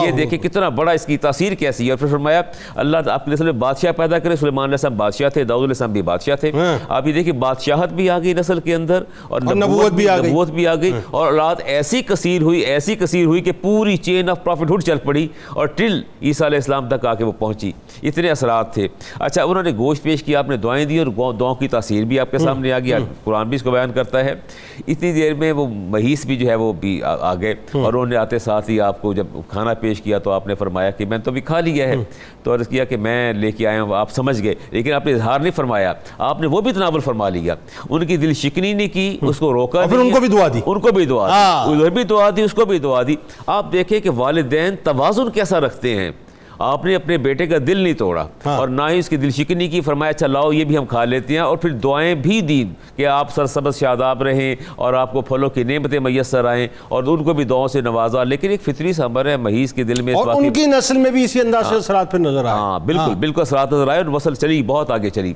یہ دیکھیں کتنا بڑا اس کی تاثیر کیسی ہے. اور پھر فرمایا اللہ آپ کی نسل میں بادشاہ پیدا کرے. سلیمان علیہ السلام بادشاہ تھے، داؤد علیہ السلام بھی بادشاہ تھے. آپ یہ دیکھیں بادشاہت بھی آ گئی نسل کے اندر، اور نبوت بھی آ گئی، اور اولاد ایسی کثیر ہوئی کہ پوری چین آف پروفٹ ہوڈ چل پڑی اور ٹل عیسیٰ علیہ السلام تک آ کے وہ پہنچی. اتنے اثرات تھے. اچھا انہوں نے گوشت پیش کیا، آپ نے دعائیں دی، اور دعاؤں کی تاثیر بھی آپ کے سامنے آ گیا. قرآن بھی اس کو بیان کرتا ہے. اتنی دیر میں وہ مہیس بھی جو ہے وہ بھی آ گئے، اور انہوں نے آتے ساتھ ہی آپ کو جب کھانا پیش کیا تو آپ نے فرمایا کہ میں تو ابھی کھا لیا ہے. تو عرض کیا کہ میں لے کے آیا ہوں. آپ سمجھ گئے، لیکن آپ نے اظہار نہیں فرمایا، آپ نے وہ بھی تناول فرما لیا. ان کی دل شکنی نہیں کی، اس کو روکا، پھر ان کو بھی دعا دی، ادھر بھی دعا دی، اس کو بھی دعا دی. آپ دیکھیں کہ والدین توازن کیسا رکھتے ہیں. آپ نے اپنے بیٹے کا دل نہیں توڑا اور نہ ہی اس کی دل شکنی کی. فرمایا اچھا لاؤ یہ بھی ہم کھا لیتے ہیں، اور پھر دعائیں بھی دی کہ آپ سرسبز شاداب رہیں اور آپ کو پھلوں کی نعمتیں میسر آئیں، اور ان کو بھی دعاؤں سے نوازا. لیکن ایک فطری سا امر ہے مہیز کے دل میں، اور ان کی نسل میں بھی اسی انداز سے اثرات پھر نظر آئے. ہاں بالکل اثرات نظر آئے، اور نسل چلی بہت آگے چلی.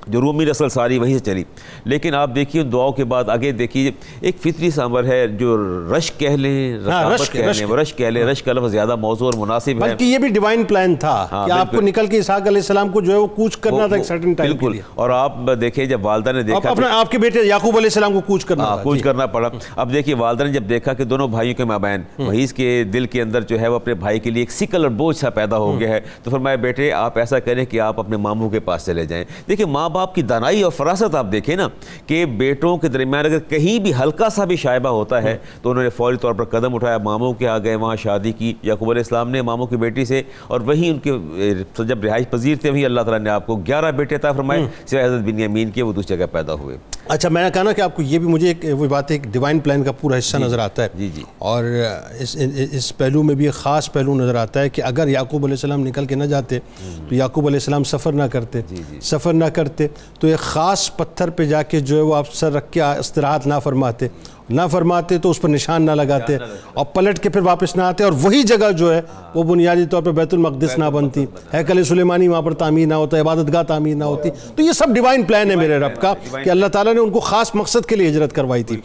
جو رومی نسل ساری وہیں سے چلی. لیکن آپ دیکھیے دعاؤں کے بعد آگے دیکھیے ایک فطری سا امر ہے جو رشک کہہ لیں، رقابت کہہ لیں، رشک کہہ لیں. رشک کا لفظ زیادہ موضوع اور مناسب ہے، بلکہ یہ بھی ڈیوائن پلان تھا کہ آپ کو نکل کے اسحاق علیہ السلام کو جو ہے وہ کوچ کرنا تھا ایک سرٹن ٹائم کے لیے. اور آپ دیکھیں جب والدہ نے دیکھا آپ کے بیٹے یعقوب علیہ السلام کو کوچ کرنا پڑا. اب دیکھیے والدہ نے جب دیکھا کہ دونوں بھائیوں کے مابین مہیز کے دل کے اندر جو ہے وہ اپنے بھائی کے لیے ایک سکل اور بوجھ سا پیدا ہو گیا ہے، تو فرمایا بیٹے آپ ایسا کریں کہ آپ اپنے ماموں کے پاس چلے جائیں. دیکھیں ماں باپ کی دانائی اور فراست آپ دیکھیں نا کہ بیٹوں کے درمیان اگر کہیں بھی ہلکا سا بھی شائبہ ہوتا ہے تو انہوں نے فوری طور پر قدم اٹھایا، ماموں کے آ گئے، وہاں شادی کی یعقوب علیہ السلام نے ماموں کی بیٹی سے، اور وہیں ان کے جب رہائش پذیر تھے وہیں اللہ تعالیٰ نے آپ کو 11 بیٹے عطا فرمائے سوائے حضرت بنیامین کے، وہ دوسری جگہ پیدا ہوئے. اچھا میں نے کہا نا کہ آپ کو یہ بھی مجھے ایک وہ بات ہے ایک ڈیوائن پلان کا پورا حصہ نظر آتا ہے. جی جی. اور اس پہلو میں بھی ایک خاص پہلو نظر آتا ہے کہ اگر یعقوب علیہ السلام نکل کے نہ جاتے تو یعقوب علیہ السلام سفر نہ کرتے تو ایک خاص پتھر پہ جا کے جو ہے وہ آپ سر رکھ کے استراحت نہ فرماتے تو اس پر نشان نہ لگاتے اور پلٹ کے پھر واپس نہ آتے اور وہی جگہ جو ہے وہ بنیادی طور پہ بیت المقدس نہ بنتی, ہیکل سلیمانی وہاں پر تعمیر نہ ہوتا, عبادت گاہ تعمیر نہ ہوتی. تو یہ سب ڈیوائن پلان ہے میرے رب کا کہ اللہ تعالیٰ نے ان کو خاص مقصد کے لیے ہجرت کروائی تھی.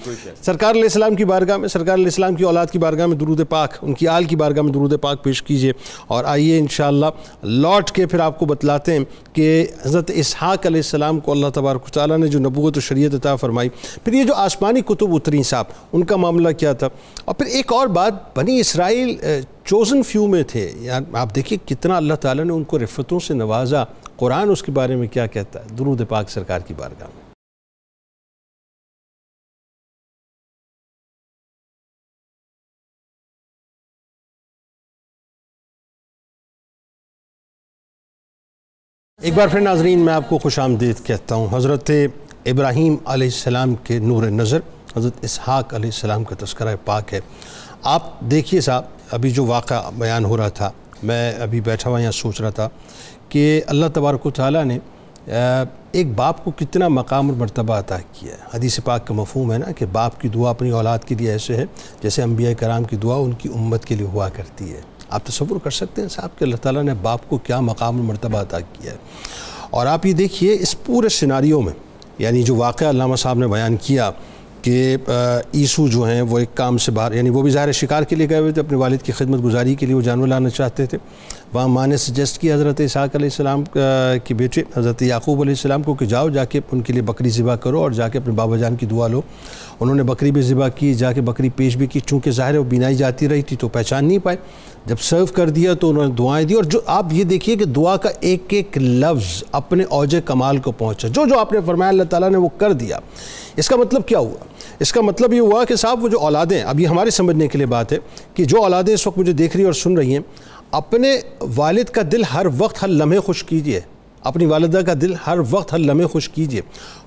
سرکار علیہ السلام کی بارگاہ میں, سرکار علیہ السلام کی اولاد کی بارگاہ میں درود پاک, ان کی آل کی بارگاہ میں درود پاک پیش کیجئے. اور آئیے انشاءاللہ لوٹ کے پھر آپ کو بتلاتے ہیں کہ حضرت اسحاق علیہ السلام کو اللہ تبارک و تعالیٰ نے جو نبوت و شریعت عطا فرمائی, پھر یہ جو آسمانی کتب اتری صاحب ان کا معاملہ کیا تھا. اور پھر ایک اور بات, بنی اسرائیل چوزن فیو میں تھے. یار آپ دیکھیے کتنا اللہ تعالیٰ نے ان کو رفتوں سے نوازا. قرآن اس کے بارے میں کیا کہتا ہے؟ درود پاک سرکار کی بارگاہ میں. ایک بار پھر ناظرین میں آپ کو خوش آمدید کہتا ہوں. حضرت ابراہیم علیہ السلام کے نور نظر حضرت اسحاق علیہ السلام کا تذکرہ پاک ہے. آپ دیکھیے صاحب, ابھی جو واقعہ بیان ہو رہا تھا, میں ابھی بیٹھا ہوا یہاں سوچ رہا تھا کہ اللہ تبارک و تعالیٰ نے ایک باپ کو کتنا مقام اور مرتبہ عطا کیا ہے. حدیث پاک کا مفہوم ہے نا کہ باپ کی دعا اپنی اولاد کے لیے ایسے ہے جیسے انبیاء کرام کی دعا ان کی امت کے لیے ہوا کرتی ہے. آپ تصور کر سکتے ہیں صاحب کہ اللہ تعالیٰ نے باپ کو کیا مقام اور مرتبہ عطا کیا ہے. اور آپ یہ دیکھیے اس پورے سیناریو میں, یعنی جو واقعہ علامہ صاحب نے بیان کیا کہ عیسو جو ہیں وہ ایک کام سے باہر, یعنی وہ بھی ظاہر شکار کے لیے گئے ہوئے تھے, اپنی والد کی خدمت گزاری کے لیے وہ جانور لانا چاہتے تھے. وہاں ماں نے سجیسٹ کیا حضرت اسحاق علیہ السلام کے بیٹے حضرت یعقوب علیہ السلام کو کہ جاؤ جا کے ان کے لیے بکری ذبح کرو اور جا کے اپنے بابا جان کی دعا لو. انہوں نے بکری بھی ذبح کی, جا کے بکری پیش بھی کی. چونکہ ظاہر ہے وہ بینائی جاتی رہی تھی تو پہچان نہیں پائے. جب سرو کر دیا تو انہوں نے دعائیں دی, اور جو آپ یہ دیکھیے کہ دعا کا ایک ایک لفظ اپنے اوج کمال کو پہنچا. جو آپ نے فرمایا اللہ تعالیٰ نے وہ کر دیا. اس کا مطلب کیا ہوا؟ اس کا مطلب یہ ہوا کہ صاحب وہ جو اولادیں, اب یہ ہمارے سمجھنے کے لیے بات ہے کہ جو اولادیں اس وقت مجھے دیکھ رہی اور سن رہی ہیں, اپنے والد کا دل ہر وقت ہر لمحے خوش کیجئے, اپنی والدہ کا دل ہر وقت ہر لمحے خوش کیجئے.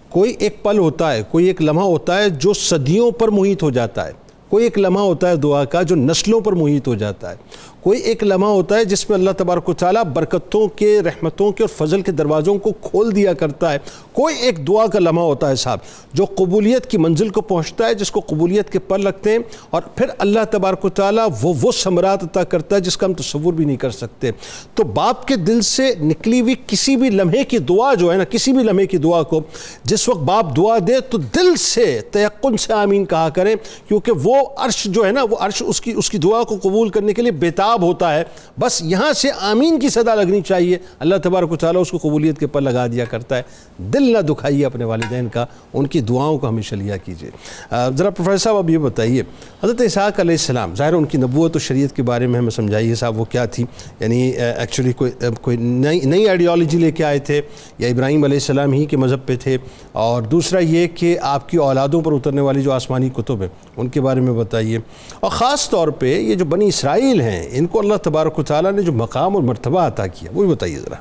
کوئی ایک پل ہوتا ہے, کوئی ایک لمحہ ہوتا ہے جو صدیوں پر محیط ہو جاتا ہے. کوئی ایک لمحہ ہوتا ہے دعا کا جو نسلوں پر محیط ہو جاتا ہے. کوئی ایک لمحہ ہوتا ہے جس میں اللہ تبارک و تعالیٰ برکتوں کے, رحمتوں کے اور فضل کے دروازوں کو کھول دیا کرتا ہے. کوئی ایک دعا کا لمحہ ہوتا ہے صاحب جو قبولیت کی منزل کو پہنچتا ہے, جس کو قبولیت کے پر لگتے ہیں, اور پھر اللہ تبارک و تعالیٰ وہ ثمرات عطا کرتا ہے جس کا ہم تصور بھی نہیں کر سکتے. تو باپ کے دل سے نکلی ہوئی کسی بھی لمحے کی دعا جو ہے نا, کسی بھی لمحے کی دعا کو جس وقت باپ دعا دے تو دل سے تیقن سے آمین کہا کریں, کیونکہ وہ عرش جو ہے نا, وہ عرش اس کی دعا کو قبول کرنے کے لیے بےتاب ہوتا ہے. بس یہاں سے آمین کی صدا لگنی چاہیے, اللہ تبارک و تعالیٰ اس کو قبولیت کے پر لگا دیا کرتا ہے. دل نہ دکھائیے اپنے والدین کا, ان کی دعاؤں کو ہمیشہ لیا کیجیے. ذرا پروفیسر صاحب اب یہ بتائیے, حضرت اسحاق علیہ السلام, ظاہر ان کی نبوت و شریعت کے بارے میں ہمیں سمجھائیے صاحب وہ کیا تھی. یعنی ایکچولی کوئی نئی آئیڈیالوجی لے کے آئے تھے یا ابراہیم علیہ السلام ہی کے مذہب پہ تھے؟ اور دوسرا یہ کہ آپ کی اولادوں پر اترنے والی جو آسمانی کتب ہیں ان کے بارے میں بتائیے. اور خاص طور پہ یہ جو بنی اسرائیل ہیں ان کو اللہ تبارک و تعالیٰ نے جو مقام اور مرتبہ عطا کیا وہ بھی بتائیے ذرا.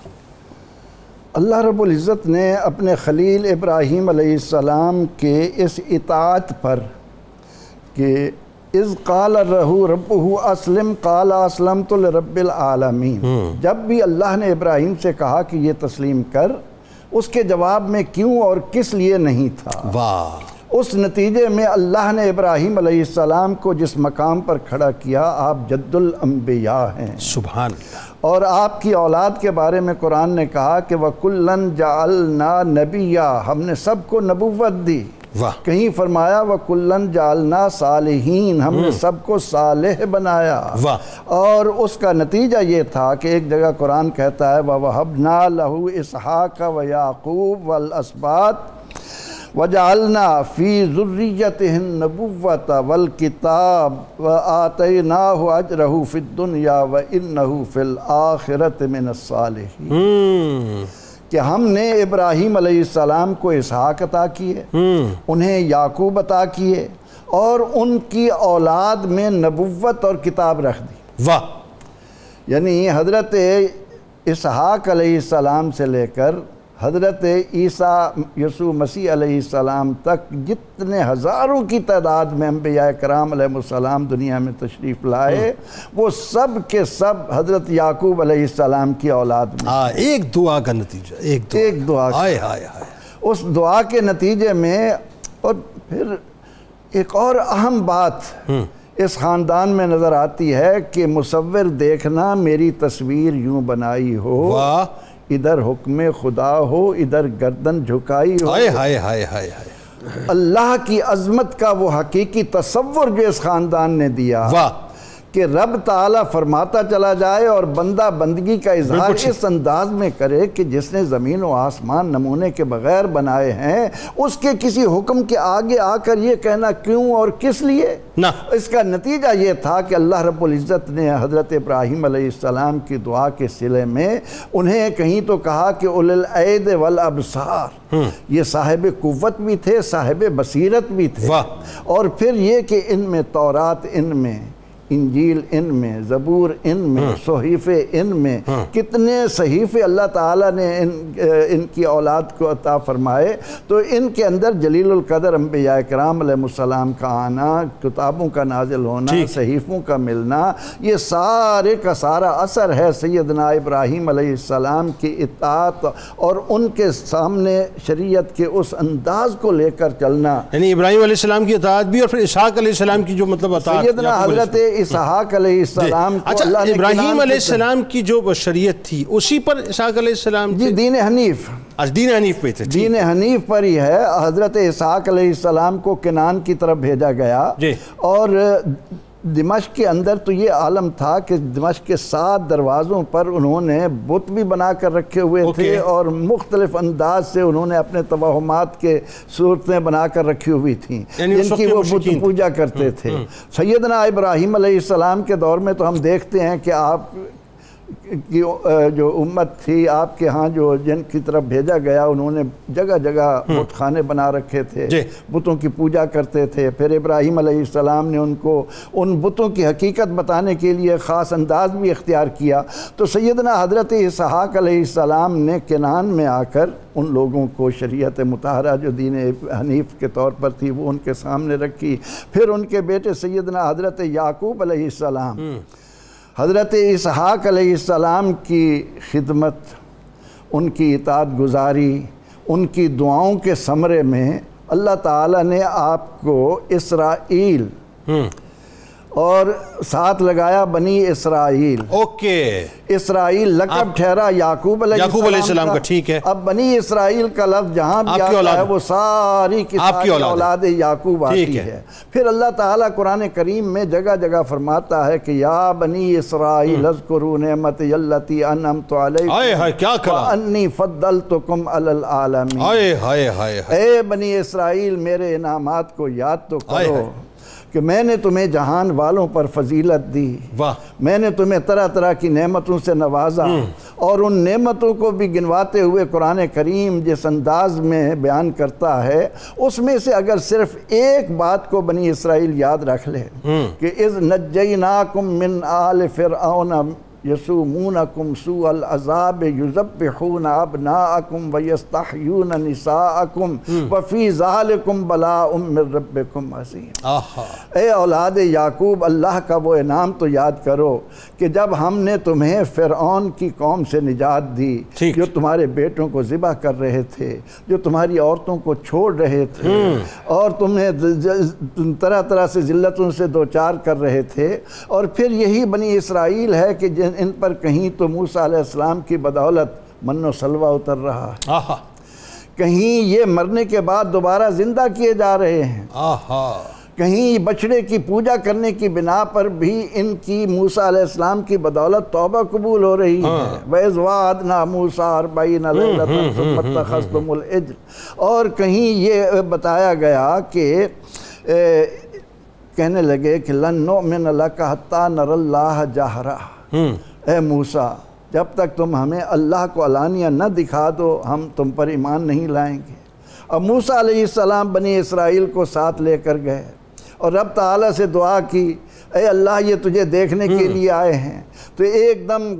اللہ رب العزت نے اپنے خلیل ابراہیم علیہ السلام کے اس اطاعت پر کہ اذ قال رہو ربہ اسلم قال اسلمت لرب العالمین, جب بھی اللہ نے ابراہیم سے کہا کہ یہ تسلیم کر, اس کے جواب میں کیوں اور کس لیے نہیں تھا. واہ. اس نتیجے میں اللہ نے ابراہیم علیہ السلام کو جس مقام پر کھڑا کیا, آپ جد الانبیاء ہیں. سبحان اللہ. اور آپ کی اولاد کے بارے میں قرآن نے کہا کہ وَكُلًّا جَعَلْنَا نَبِيًّا, ہم نے سب کو نبوت دی. کہیں فرمایا وَكُلًّا جَعَلْنَا صَالِحِينَ, ہم نے سب کو صالح بنایا. اور اس کا نتیجہ یہ تھا کہ ایک جگہ قرآن کہتا ہے وَوَهَبْنَا لَهُ إِسْحَاقَ وَيَعْقُوبَ وَالْأَسْبَاطَ وَجَعَلْنَا فِي ذُرِّيَّتِهِ النُّبُوَّةَ وَالْكِتَابَ وَآتَيْنَاهُ أَجْرَهُ فِي الدُّنْيَا وَإِنَّهُ فِي الْآخِرَةِ مِنَ الصَّالِحِينَ. کہ ہم نے ابراہیم علیہ السلام کو اسحاق عطا کیے, انہیں یعقوب عطا کیے, اور ان کی اولاد میں نبوت اور کتاب رکھ دی. واہ. یعنی حضرت اسحاق علیہ السلام سے لے کر حضرت عیسیٰ یسوع مسیح علیہ السلام تک جتنے ہزاروں کی تعداد میں انبیاء کرام علیہ السلام دنیا میں تشریف لائے وہ سب کے سب حضرت یعقوب علیہ السلام کی اولاد میں. ایک دعا کا نتیجہ، ایک دعا. ہائے ہائے ہائے. اس دعا کے نتیجے میں اور پھر ایک اور اہم بات اس خاندان میں نظر آتی ہے کہ مصور دیکھنا میری تصویر یوں بنائی ہو، ادھر حکم خدا ہو ادھر گردن جھکائی ہو. اللہ کی عظمت کا وہ حقیقی تصور جو اس خاندان نے دیا کہ رب تعالیٰ فرماتا چلا جائے اور بندہ بندگی کا اظہار اس انداز میں کرے کہ جس نے زمین و آسمان نمونے کے بغیر بنائے ہیں اس کے کسی حکم کے آگے آ کر یہ کہنا کیوں اور کس لیے. اس کا نتیجہ یہ تھا کہ اللہ رب العزت نے حضرت ابراہیم علیہ السلام کی دعا کے صلے میں انہیں کہیں تو کہا کہ اولی الائید والابصار، یہ صاحب قوت بھی تھے، صاحب بصیرت بھی تھے. اور پھر یہ کہ ان میں تورات، ان میں انجیل، ان میں زبور، ان میں صحیفے، ان میں کتنے صحیفے اللہ تعالیٰ نے ان کی اولاد کو عطا فرمائے. تو ان کے اندر جلیل القدر انبیاء کرام علیہ السلام کا آنا، کتابوں کا نازل ہونا، صحیفوں کا ملنا، یہ سارے کا سارا اثر ہے سیدنا ابراہیم علیہ السلام کی اطاعت اور ان کے سامنے شریعت کے اس انداز کو لے کر چلنا. یعنی ابراہیم علیہ السلام کی اطاعت بھی اور پھر اسحاق علیہ السلام کی جو مطلب اطاعت، سیدنا حضرت اسحاق علیہ السلام کو اچھا اللہ نے ابراہیم علیہ السلام کی جو شریعت تھی اسی پر اسحاق علیہ السلام جی دین حنیف، دین حنیف پہ تھے. دین حنیف پر ہی ہے. حضرت اسحاق علیہ السلام کو کنعان کی طرف بھیجا گیا اور دمشق کے اندر تو یہ عالم تھا کہ دمشق کے 7 دروازوں پر انہوں نے بت بھی بنا کر رکھے ہوئے تھے اور مختلف انداز سے انہوں نے اپنے توہمات کے صورتیں بنا کر رکھی ہوئی تھیں جن کی وہ بت پوجا کرتے تھے. سیدنا ابراہیم علیہ السلام کے دور میں تو ہم دیکھتے ہیں کہ آپ کی جو امت تھی آپ کے ہاں جو جن کی طرف بھیجا گیا انہوں نے جگہ جگہ بت خانے بنا رکھے تھے، بتوں کی پوجا کرتے تھے. پھر ابراہیم علیہ السلام نے ان کو ان بتوں کی حقیقت بتانے کے لیے خاص انداز بھی اختیار کیا. تو سیدنا حضرت اسحاق علیہ السلام نے کنعان میں آ کر ان لوگوں کو شریعت مطہرہ جو دین حنیف کے طور پر تھی وہ ان کے سامنے رکھی. پھر ان کے بیٹے سیدنا حضرت یعقوب علیہ السلام، حضرت اسحاق علیہ السلام کی خدمت، ان کی اطاعت گزاری، ان کی دعاؤں کے ثمرے میں اللہ تعالیٰ نے آپ کو اسرائیل اور ساتھ لگایا بنی اسرائیل. اسرائیل لقب ٹھہرا یعقوب علیہ السلام کا. ٹھیک ہے. اب بنی اسرائیل کا لفظ جہاں بھی آتا ہے وہ ساری کی ساری اولاد یعقوب آتی ہے. پھر اللہ تعالیٰ قرآن کریم میں جگہ جگہ فرماتا ہے کہ یا بنی اسرائیل اذکروا نعمتی التی انعمت علیکم وانی فضلتکم علی العالمین. اے بنی اسرائیل میرے انعامات کو یاد تو کرو کہ میں نے تمہیں جہان والوں پر فضیلت دی، میں نے تمہیں طرح طرح کی نعمتوں سے نوازا. اور ان نعمتوں کو بھی گنواتے ہوئے قرآن کریم جس انداز میں بیان کرتا ہے اس میں سے اگر صرف ایک بات کو بنی اسرائیل یاد رکھ لے کہ اذ نجیناکم من آل فرعون یسومونکم سوء العذاب یذبحون ابناءکم ویستحیون نساءکم وفی ذالکم بلاء من ربکم عظیم. اے اولاد یعقوب اللہ کا وہ انعام تو یاد کرو کہ جب ہم نے تمہیں فرعون کی قوم سے نجات دی جو تمہارے بیٹوں کو ذبح کر رہے تھے، جو تمہاری عورتوں کو چھوڑ رہے تھے اور تمہیں طرح طرح سے ذلتوں سے دوچار کر رہے تھے. اور پھر یہی بنی اسرائیل ہے کہ ان پر کہیں تو موسیٰ علیہ السلام کی بدولت من و سلوہ اتر رہا ہے، کہیں یہ مرنے کے بعد دوبارہ زندہ کیے جا رہے ہیں، کہیں بچڑے کی پوجا کرنے کی بنا پر بھی ان کی موسیٰ علیہ السلام کی بدولت توبہ قبول ہو رہی ہے. وَإِذْ وَعَدْنَا مُوسَىٰ 40 لَيْلَةً ثُمَّ اتَّخَذْتُمُ الْعِجْلَ. اور کہیں یہ بتایا گیا کہ کہنے لگے کہ لَن نُؤْمِنَ لَكَ حَتَّىٰ نَرَى اللَّهَ جَهْرًا. اے موسیٰ جب تک تم ہمیں اللہ کو علانیہ نہ دکھا دو ہم تم پر ایمان نہیں لائیں گے. اب موسیٰ علیہ السلام بنی اسرائیل کو ساتھ لے کر گئے اور رب تعالیٰ سے دعا کی اے اللہ یہ تجھے دیکھنے کے لیے آئے ہیں. تو ایک دم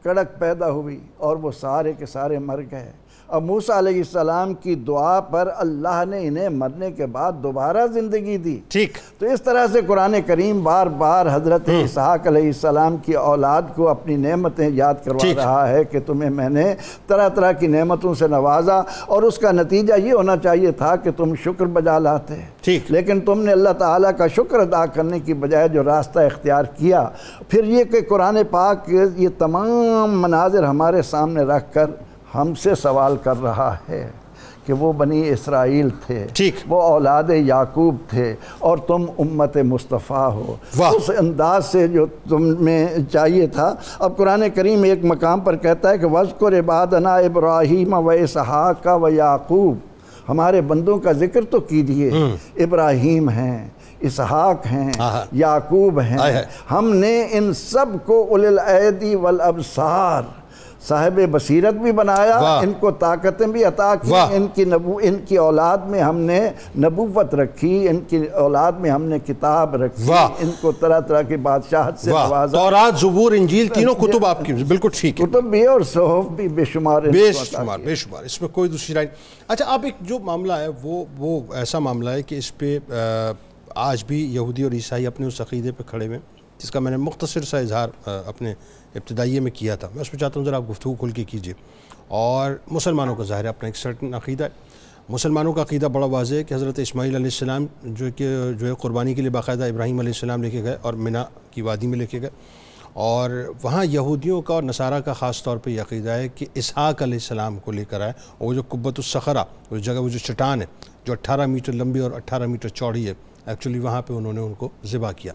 کڑک پیدا ہوئی اور وہ سارے کے سارے مر گئے. اور موسیٰ علیہ السلام کی دعا پر اللہ نے انہیں مرنے کے بعد دوبارہ زندگی دی۔ ٹھیک، تو اس طرح سے قرآن کریم بار بار حضرت اسحاق علیہ السلام کی اولاد کو اپنی نعمتیں یاد کروا رہا ہے کہ تمہیں میں نے طرح طرح کی نعمتوں سے نوازا، اور اس کا نتیجہ یہ ہونا چاہیے تھا کہ تم شکر بجا لاتے، ٹھیک، لیکن تم نے اللہ تعالیٰ کا شکر ادا کرنے کی بجائے جو راستہ اختیار کیا، پھر یہ کہ قرآن پاک یہ تمام مناظر ہمارے سامنے رکھ کر ہم سے سوال کر رہا ہے کہ وہ بنی اسرائیل تھے، ٹھیک، وہ اولاد یعقوب تھے، اور تم امت مصطفیٰ ہو۔ اس انداز سے جو تم میں چاہیے تھا۔ اب قرآن کریم ایک مقام پر کہتا ہے کہ وَاذْكُرْ عِبَادَنَا إِبْرَاهِيمَ وَإِسْحَاقَ وَيَعْقُوب، ہمارے بندوں کا ذکر تو کیجئے، ابراہیم ہیں، اسحاق ہیں، یعقوب ہیں، ہم نے ان سب کو اُولِي الْأَيْدِي وَالْأَبْصَارِ، صاحب بصیرت بھی بنایا، ان کو طاقتیں بھی عطا کی، ان کی اولاد میں ہم نے نبوت رکھی، ان کی اولاد میں ہم نے کتاب رکھی، ان کو طرح طرح کی بادشاہت سے نوازا۔ تورات، زبور، انجیل، تینوں کتب آپ کی، بالکل ٹھیک ہے، کتب بھی اور صحف بھی بے شمار، بے شمار، اس میں کوئی دوسری رائے نہیں۔ اچھا، اب ایک جو معاملہ ہے وہ ایسا معاملہ ہے کہ اس پہ آج بھی یہودی اور عیسائی اپنے اس عقیدے پہ کھڑے ہوئے، جس کا میں نے مختصر سا اظہار اپنے ابتدائیے میں کیا تھا، میں اس پہ چاہتا ہوں ذرا آپ گفتگو کھل کے کیجئے۔ اور مسلمانوں کا ظاہر ہے اپنا ایک سرٹن عقیدہ ہے، مسلمانوں کا عقیدہ بڑا واضح ہے کہ حضرت اسماعیل علیہ السلام جو ہے قربانی کے لیے باقاعدہ ابراہیم علیہ السلام لے کے گئے اور منا کی وادی میں لے کے گئے، اور وہاں یہودیوں کا اور نصارہ کا خاص طور پہ یہ عقیدہ ہے کہ اسحاق علیہ السلام کو لے کر آئے، اور وہ جو قبۃ الصخرہ، وہ جگہ، وہ جو چٹان ہے جو 18 میٹر لمبی اور 18 میٹر چوڑی ہے، ایکچولی وہاں پہ انہوں نے ان کو ذبح کیا۔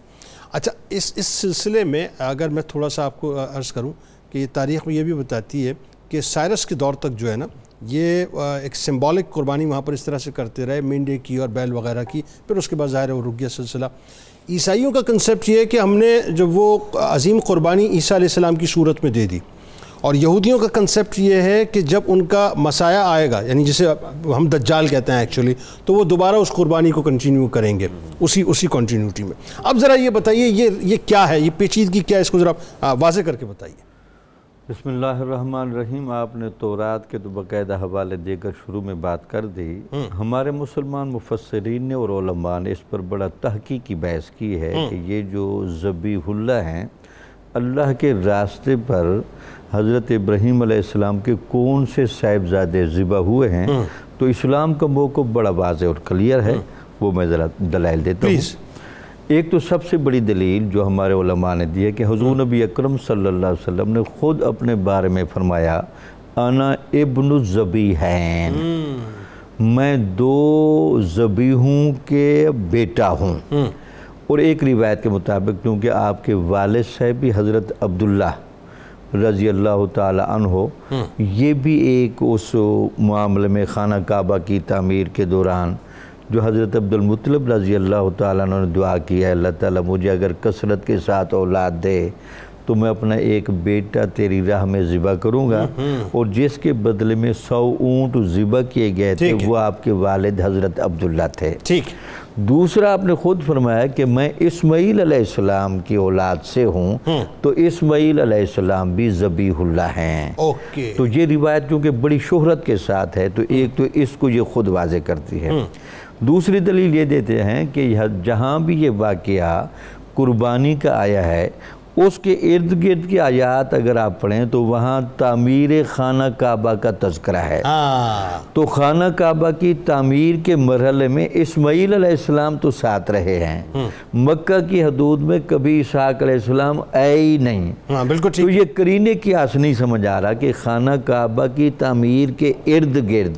اچھا، اس سلسلے میں اگر میں تھوڑا سا آپ کو عرض کروں کہ یہ تاریخ میں یہ بھی بتاتی ہے کہ سائرس کے دور تک جو ہے نا، یہ ایک سمبولک قربانی وہاں پر اس طرح سے کرتے رہے، مینڈے کی اور بیل وغیرہ کی، پھر اس کے بعد ظاہر ہے وہ رک گیا سلسلہ۔ عیسائیوں کا کنسیپٹ یہ ہے کہ ہم نے جب وہ عظیم قربانی عیسیٰ علیہ السلام کی صورت میں دے دی، اور یہودیوں کا کنسیپٹ یہ ہے کہ جب ان کا مسایہ آئے گا، یعنی جسے ہم دجال کہتے ہیں ایکچولی، تو وہ دوبارہ اس قربانی کو کنٹینیو کریں گے اسی کنٹینیوٹی میں۔ اب ذرا یہ بتائیے یہ کیا ہے، یہ پیچیدگی کیا ہے، اس کو ذرا واضح کر کے بتائیے۔ بسم اللہ الرحمن الرحیم۔ آپ نے تورات کے تو باقاعدہ حوالے دے کر شروع میں بات کر دی۔ ہمارے مسلمان مفسرین نے اور علماء نے اس پر بڑا تحقیقی بحث کی ہے کہ یہ جو ذبیح اللہ ہیں، اللہ کے راستے پر حضرت ابراہیم علیہ السلام کے کون سے صاحبزادے ذبح ہوئے ہیں، تو اسلام کا موقف بڑا واضح اور کلیئر ہے، وہ میں ذرا دلائل دیتا ہوں۔ ایک تو سب سے بڑی دلیل جو ہمارے علماء نے دی ہے کہ حضور نبی اکرم صلی اللہ علیہ وسلم نے خود اپنے بارے میں فرمایا، انا ابن الذبیحین، میں 2 ذبیحوں کے بیٹا ہوں۔ اور ایک روایت کے مطابق کیونکہ آپ کے والد صاحب بھی حضرت عبداللہ رضی اللہ تعالی عنہ، یہ بھی ایک اس معاملے میں خانہ کعبہ کی تعمیر کے دوران جو حضرت عبد المطلب رضی اللہ تعالیٰ عنہ نے دعا کی ہے، اللہ تعالیٰ مجھے اگر کثرت کے ساتھ اولاد دے تو میں اپنا ایک بیٹا تیری راہ میں ذبح کروں گا، اور جس کے بدلے میں 100 اونٹ ذبح کیے گئے تھے وہ آپ کے والد حضرت عبداللہ تھے۔ دوسرا آپ نے خود فرمایا کہ میں اسماعیل علیہ السلام کی اولاد سے ہوں، تو اسماعیل علیہ السلام بھی ذبیح اللہ ہیں۔ تو یہ روایت کیونکہ بڑی شہرت کے ساتھ ہے تو ایک تو اس کو یہ خود واضح کرتی ہے۔ دوسری دلیل یہ دیتے ہیں کہ جہاں بھی یہ واقعہ قربانی کا آیا ہے، اس کے ارد گرد کی آیات اگر آپ پڑھیں تو وہاں تعمیر خانہ کعبہ کا تذکرہ ہے۔ تو خانہ کعبہ کی تعمیر کے مرحلے میں اسماعیل علیہ السلام تو ساتھ رہے ہیں، مکہ کی حدود میں کبھی اسحاق علیہ السلام آئے ہی نہیں۔ تو یہ قرینے کی آس نہیں سمجھ آ رہا کہ خانہ کعبہ کی تعمیر کے ارد گرد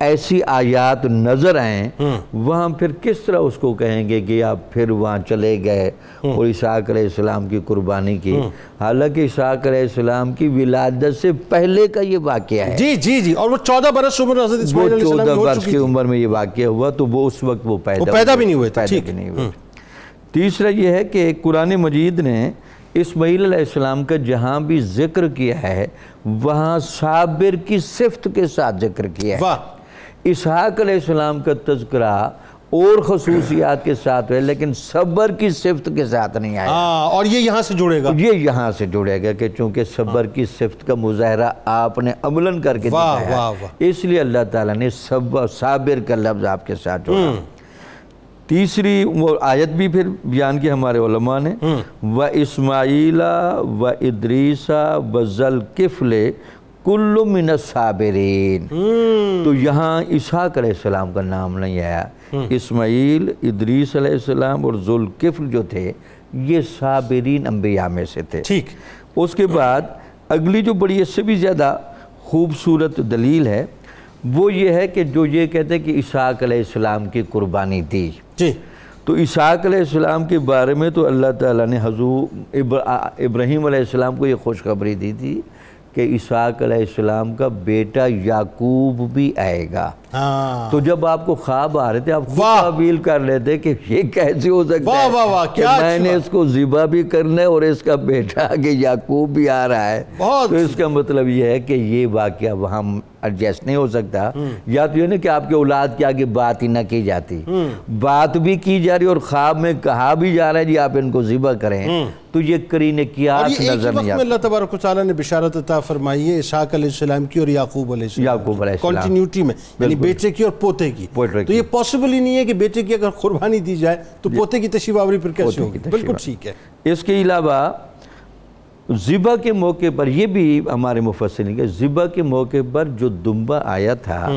ایسی آیات نظر آئیں، وہاں پھر کس طرح اس کو کہیں گے کہ آپ پھر وہاں چلے گئے اور اسحاق علیہ السلام کی قربانی کی، حالانکہ اسحاق علیہ السلام کی ولادت سے پہلے کا یہ واقعہ ہے۔ جی اور وہ 14 برس عمر حضرت اسماعیل علیہ السلام کی ہو چکی تھی، 14 برس کی عمر میں یہ واقعہ ہوا، تو وہ اس وقت وہ پیدا بھی نہیں ہوئے تھے۔ تیسرا یہ ہے کہ قرآن مجید نے اسماعیل علیہ السلام کا جہاں بھی ذکر کیا ہے وہاں صابر کی صفت کے ساتھ ذکر کیا ہے۔ اسحاق علیہ السلام کا تذکرہ اور خصوصیات کے ساتھ ہے، لیکن صبر کی صفت کے ساتھ نہیں آیا۔ اور یہ یہاں سے جڑے گا، یہ یہاں سے جڑے گا کہ چونکہ صبر کی صفت کا مظاہرہ آپ نے عملاً کر کے دکھایا ہے، اس لیے اللہ تعالیٰ نے صابر کا لفظ آپ کے ساتھ جوڑا۔ تیسری وہ آیت بھی پھر بیان کی ہمارے علماء نے، وَإِسْمَعِيلَ وَإِدْرِيسَ وَذَلْكِفْلِ کُلُّ مِنَ الصَّابِرِينَ۔ تو یہاں اسحاق علیہ السلام کا نام نہیں آیا، اسماعیل، ادریس علیہ السلام اور ذوالکفل جو تھے یہ صابرین انبیاء میں سے تھے۔ ٹھیک، اس کے بعد اگلی جو بڑی اس سے بھی زیادہ خوبصورت دلیل ہے وہ یہ ہے کہ جو یہ کہتے ہیں کہ اسحاق علیہ السلام کی قربانی دی، جی، تو اسحاق علیہ السلام کے بارے میں تو اللہ تعالیٰ نے حضور ابراہیم علیہ السلام کو یہ خوشخبری دی تھی کہ اسحاق علیہ السلام کا بیٹا یعقوب بھی آئے گا۔ تو جب آپ کو خواب آ رہے تھے آپ خود تعبیر کر لیتے کہ یہ کیسے ہو سکتا ہے کہ میں نے اس کو ذبح بھی کرنا ہے اور اس کا بیٹا آگے یعقوب بھی آ رہا ہے، تو اس کا مطلب یہ ہے کہ یہ واقعہ وہاں ایڈجسٹ نہیں ہو سکتا، یا تو یہ نہیں کہ آپ کے اولاد کے آگے بات ہی نہ کی جاتی، بات بھی کی جا رہی اور خواب میں کہا بھی جا رہا ہے جی آپ ان کو ذبح کریں، تو یہ قرینِ قیاس نظر نہیں آتا۔ اللہ تبارک و تعالیٰ نے بشارت عطا فرمائی ہے اسحاق علیہ السلام کی اور یعقوب علیہ السلام کنٹینیوٹی میں، یعنی بیٹے کی اور پوتے کی، تو یہ پاسبل ہی نہیں ہے کہ بیٹے کی اگر قربانی دی جائے تو پوتے کی تشریف آوری پھر کیسے ہوگی؟ بالکل ٹھیک ہے۔ اس کے علاوہ ذبح کے موقع پر یہ بھی ہمارے مفسرین کے ذبح کے موقع پر جو دمبا آیا تھا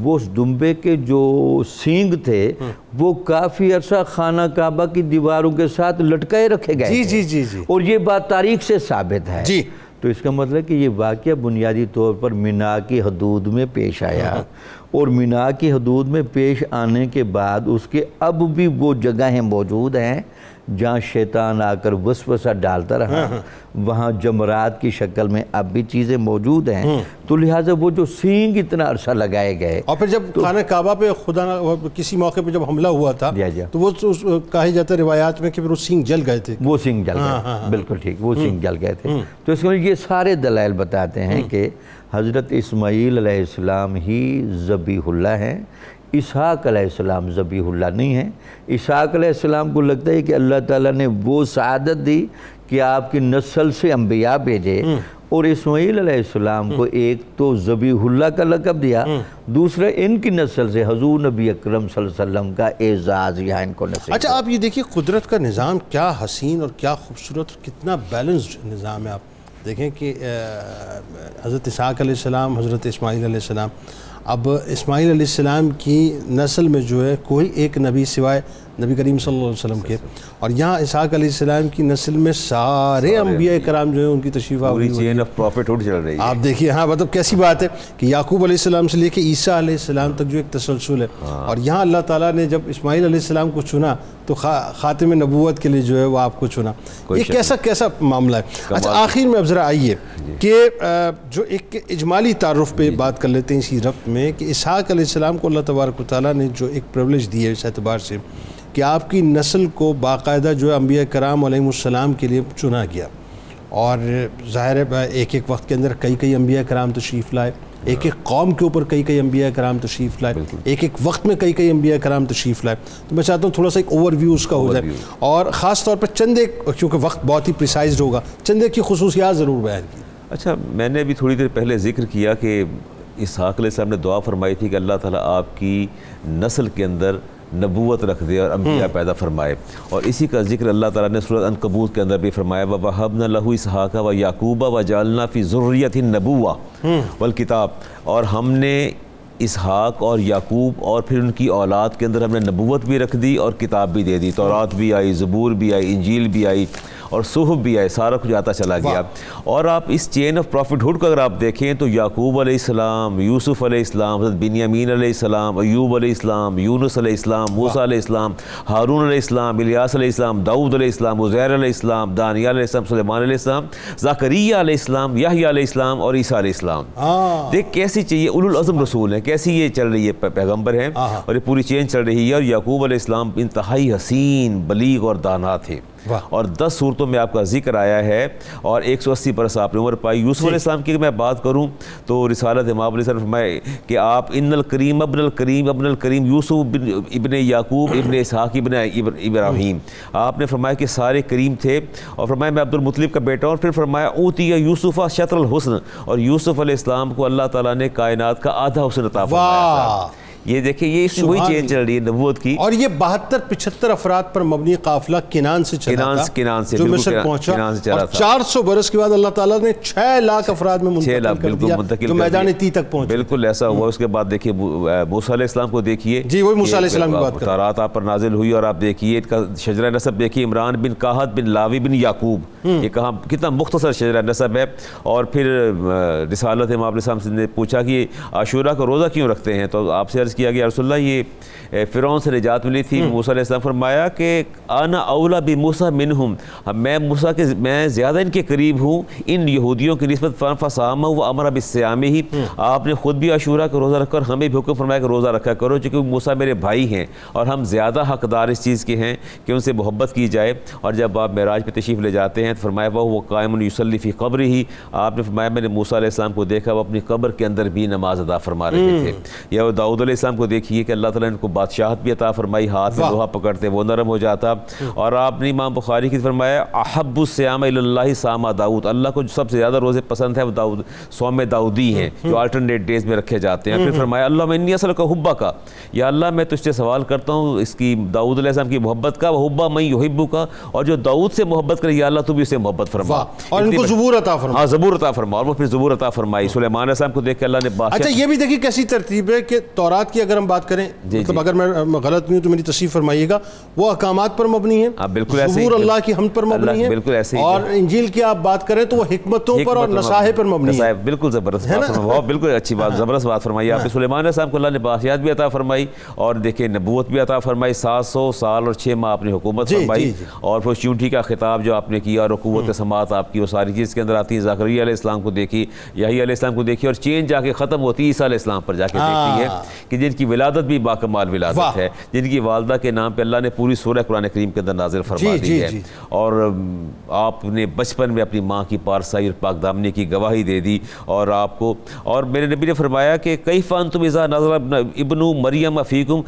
وہ اس دمبے کے جو سینگ تھے وہ کافی عرصہ خانہ کعبہ کی دیواروں کے ساتھ لٹکائے رکھے گئے تھے، اور یہ بات تاریخ سے ثابت ہے۔ تو اس کا مطلب کہ یہ واقعہ بنیادی طور پر مینا کی حدود میں پیش آیا، اور مینا کی حدود میں پیش آنے کے بعد اس کے اب بھی وہ جگہیں موجود ہیں جہاں شیطان آ کر وسوسہ ڈالتا رہا، وہاں جمرات کی شکل میں اب بھی چیزیں موجود ہیں، تو لہٰذا وہ جو سینگ اتنا عرصہ لگائے گئے، اور پھر جب خانہ کعبہ پہ خدا کسی موقع پہ جب حملہ ہوا تھا تو وہ کہا جاتا ہے روایات میں کہ پھر وہ سینگ جل گئے تھے، وہ سینگ جل گئے، بالکل ٹھیک، وہ سینگ جل گئے تھے۔ تو اس میں یہ سارے دلائل بتاتے ہیں کہ حضرت اسماعیل علیہ السلام ہی ذبیح اللہ ہیں، اسحاق علیہ السلام ذبیح اللہ نہیں ہیں۔ اسحاق علیہ السلام کو لگتا ہے کہ اللہ تعالیٰ نے وہ سعادت دی کہ آپ کی نسل سے انبیاء بھیجے، اور اسماعیل علیہ السلام کو ایک تو ذبیح اللہ کا لقب دیا، دوسرا ان کی نسل سے حضور نبی اکرم صلی اللہ علیہ وسلم کا اعزاز یہاں ان کو نصیب۔ اچھا آپ یہ دیکھیے قدرت کا نظام کیا حسین اور کیا خوبصورت اور کتنا بیلنسڈ نظام ہے۔ آپ دیکھیں کہ حضرت اسحاق علیہ السلام، حضرت اسماعیل علیہ السلام، اب اسماعیل علیہ السلام کی نسل میں جو ہے کوئی ایک نبی سوائے نبی کریم صلی اللہ علیہ وسلم کے، اور یہاں اسحاق علیہ السلام کی نسل میں سارے انبیاء کرام جو ہیں ان کی تشریف آوری ہوئی، چین آف پروفٹ چل رہی ہے۔ آپ دیکھیے ہاں مطلب کیسی بات ہے کہ یعقوب علیہ السلام سے لے کے عیسیٰ علیہ السلام تک جو ایک تسلسل ہے، اور یہاں اللہ تعالیٰ نے جب اسماعیل علیہ السلام کو چنا تو خاتم نبوت کے لیے جو ہے وہ آپ کو چنا۔ یہ کیسا معاملہ ہے۔ اچھا آخر میں اب ذرا آئیے کہ جو ایک اجمالی تعارف پہ بات کر لیتے ہیں اسی ربط میں کہ اسحاق علیہ السلام کو اللہ تبارک و تعالیٰ نے جو ایک پریولیج دی ہے اس اعتبار سے کہ آپ کی نسل کو باقاعدہ جو ہے انبیاء کرام علیہ السلام کے لیے چنا گیا، اور ظاہر ہے ایک ایک وقت کے اندر کئی انبیاء کرام تشریف لائے، ایک ایک قوم کے اوپر کئی انبیاء کرام تشریف لائے، ایک ایک وقت میں کئی انبیاء کرام تشریف لائے۔ تو میں چاہتا ہوں تھوڑا سا ایک اوور ویو اس کا ہو جائے، اور خاص طور پر چند ایک، کیونکہ وقت بہت ہی پریسائزڈ ہوگا، چند ایک کی خصوصیات ضرور بیان کی۔ اچھا میں نے ابھی تھوڑی دیر پہلے ذکر کیا کہ اسحاق علیہ السلام نے دعا فرمائی تھی کہ اللہ تعالیٰ آپ کی نسل کے اندر نبوت رکھ دے اور انبیاء پیدا فرمائے، اور اسی کا ذکر اللہ تعالیٰ نے سورۃ عنکبوت کے اندر بھی فرمایا، وَوَهَبْنَا لَهُ إِسْحَاقَ وَيَعْقُوبَ وَجَعَلْنَا فِي ذُرِّيَّتِهِ النَّبُوَّةَ وَالْكِتَابَ، اور ہم نے اسحاق اور یعقوب اور پھر ان کی اولاد کے اندر ہم نے نبوت بھی رکھ دی اور کتاب بھی دے دی، تورات بھی آئی، زبور بھی آئی، انجیل بھی آئی، اور صحف بھی آئے، سارا کچھ آتا چلا گیا۔ اور آپ اس چین آف پروفٹ ہوڈ کو اگر آپ دیکھیں تو یعقوب علیہ السلام، یوسف علیہ السلام، حضرت بنیامین علیہ السلام، ایوب علیہ السلام، یونس علیہ السلام، موسیٰ علیہ السلام، ہارون علیہ السلام، الیاس علیہ السلام، داؤد علیہ السلام، عزیر علیہ السلام، دانیال علیہ السلام، سلیمان علیہ السلام، زکریہ علیہ السلام، یحییٰ علیہ السلام اور عیسیٰ علیہ السلام۔ دیکھ کیسی چاہیے اولو العزم رسول ہیں، کیسی یہ چل رہی ہے، پیغمبر ہیں اور یہ پوری چین چل رہی ہے، اور یعقوب علیہ السلام انتہائی حسین، بلیغ اور دانا تھے۔ اور 10 صورتوں میں آپ کا ذکر آیا ہے اور 180 برس آپ نے عمر پائی. یوسف علیہ السلام کی میں بات کروں تو رسالت امام علیہ السلام فرمائے کہ آپ ان الکریم ابن الکریم ابن الکریم یوسف ابن یعقوب ابن اسحاق ابن ابراہیم. آپ نے فرمایا کہ سارے کریم تھے اور فرمایا میں عبد المطلب کا بیٹا ہوں. پھر فرمایا اوتی یوسف شطر الحسن, اور یوسف علیہ السلام کو اللہ تعالیٰ نے کائنات کا آدھا حسن عطا فرمایا تھا. یہ دیکھیں یہ اس میں وہی چینج چل رہی ہے نبوت کی. اور یہ 72-75 افراد پر مبنی قافلہ کنان سے چلا تھا, کنان سے جو مصر پہنچا, اور 400 برس کے بعد اللہ تعالیٰ نے 6 لاکھ افراد میں منتقل کر دیا جو میدان تی تک پہنچے. بالکل ایسا ہوا. اس کے بعد دیکھیے موسیٰ علیہ السلام کو دیکھیے, جی وہی موسیٰ علیہ السلام کی بات کر رہا ہوں. تورات آپ پر نازل ہوئی اور آپ دیکھیے ان کا شجرہ نسب دیکھیے, عمران بن قحط بن لاوی بن یعقوب, یہ کہاں کتنا مختصر شجرہ نسب ہے. اور پھر رسالت امام علیہ السلام نے پوچھا کہ عاشورہ کا روزہ کیوں رکھتے ہیں, تو آپ سے عرض کیا گیا رسول اللہ یہ فرعون سے نجات ملی تھی. موسیٰ علیہ السلام فرمایا کہ انا اولا بموسیٰ منہم, میں زیادہ ان کے قریب ہوں ان یہودیوں کی نسبت. فصام و امر بالصیام ہی, آپ نے خود بھی عاشورہ کا روزہ رکھا اور ہمیں بھی حکم فرمایا کہ روزہ رکھا کرو, چونکہ موسیٰ میرے بھائی ہیں اور ہم زیادہ حقدار اس چیز کے ہیں کہ ان سے محبت کی جائے. اور جب آپ معراج پہ تشریف لے جاتے ہیں تو فرمایا وہ قائم یصلی فی قبرہ ہی, آپ نے فرمایا میں نے موسیٰ علیہ السلام کو دیکھا وہ اپنی قبر کے اندر بھی نماز ادا فرما رہے تھے. یا داؤد علیہ السلام کو دیکھیے کہ اللہ تعالیٰ نے ان کو بادشاہت بھی عطا فرمائی, ہاتھ میں لوہا پکڑتے وہ نرم ہو جاتا. اور آپ نے امام بخاری کی فرمایا احب الصیام الی اللہ صام داؤد, اللہ کو جو سب سے زیادہ روزے پسند ہے وہ صوم داؤدی ہیں جو الٹرنیٹ ڈیز میں رکھے جاتے ہیں. پھر فرمایا اللہم انی اسألک حبک, یا اللہ میں تجھ سے سوال کرتا ہوں اس کی داؤد علیہ السلام کی محبت کا, وحب من یحبک, اور جو داؤد سے محبت کرے یا اللہ تو بھی اسے محبت فرما اور ان کو زبور عطا فرما. ہاں زبور عطا فرما, اور وہ پھر زبور عطا فرمائی. سلیمان علیہ السلام کو دیکھ کے اللہ نے بادشاہ. اچھا یہ بھی دیکھیے کیسی ترتیب ہے کہ تورات کی اگر ہم بات کریں, مطلب اگر میں غلط نہیں ہوں تو میری تصحیح فرمائیے گا, وہ احکامات پر مبنی ہیں, زبور اللہ کی حمد پر مبنی ہے, اور انجیل کی آپ بات کریں تو وہ حکمتوں پر اور نصائح پر مبنی ہے. بالکل زبردست بات فرمائی, بالکل اچھی بات, زبردست بات فرمائی آپ نے. سلیمان علیہ السلام کو اللہ نے بادشاہت بھی عطا فرمائی اور دیکھیں نبوت بھی عطا فرمائی. 700 سال اور 6 ماہ آپ نے حکومت فرمائی, اور پھر چونٹی کا خطاب جو آپ نے کیا اور قوت سماعت آپ کی, وہ ساری چیز کے اندر آتی ہے. زکریا علیہ السلام کو دیکھی, یحییٰ علیہ السلام کو دیکھی, اور چین جا کے ختم ہوتی ہے عیسیٰ علیہ السلام پر جا کے دیکھتی ہے کہ جن کی ولادت بھی باکمال ولادت ہے, جن کی والدہ کے نام پہ اللہ نے پوری سورہ قرآن کریم کے اندر نازل فرما دی ہے. اور آپ نے بچپن میں اپنی ماں کی پارسائی اور پاک دامنی کی گواہی دے دی. اور آپ کو, اور میرے نبی نے فرمایا کہ کیف انتم اذا نظر ابن مریم فیکم,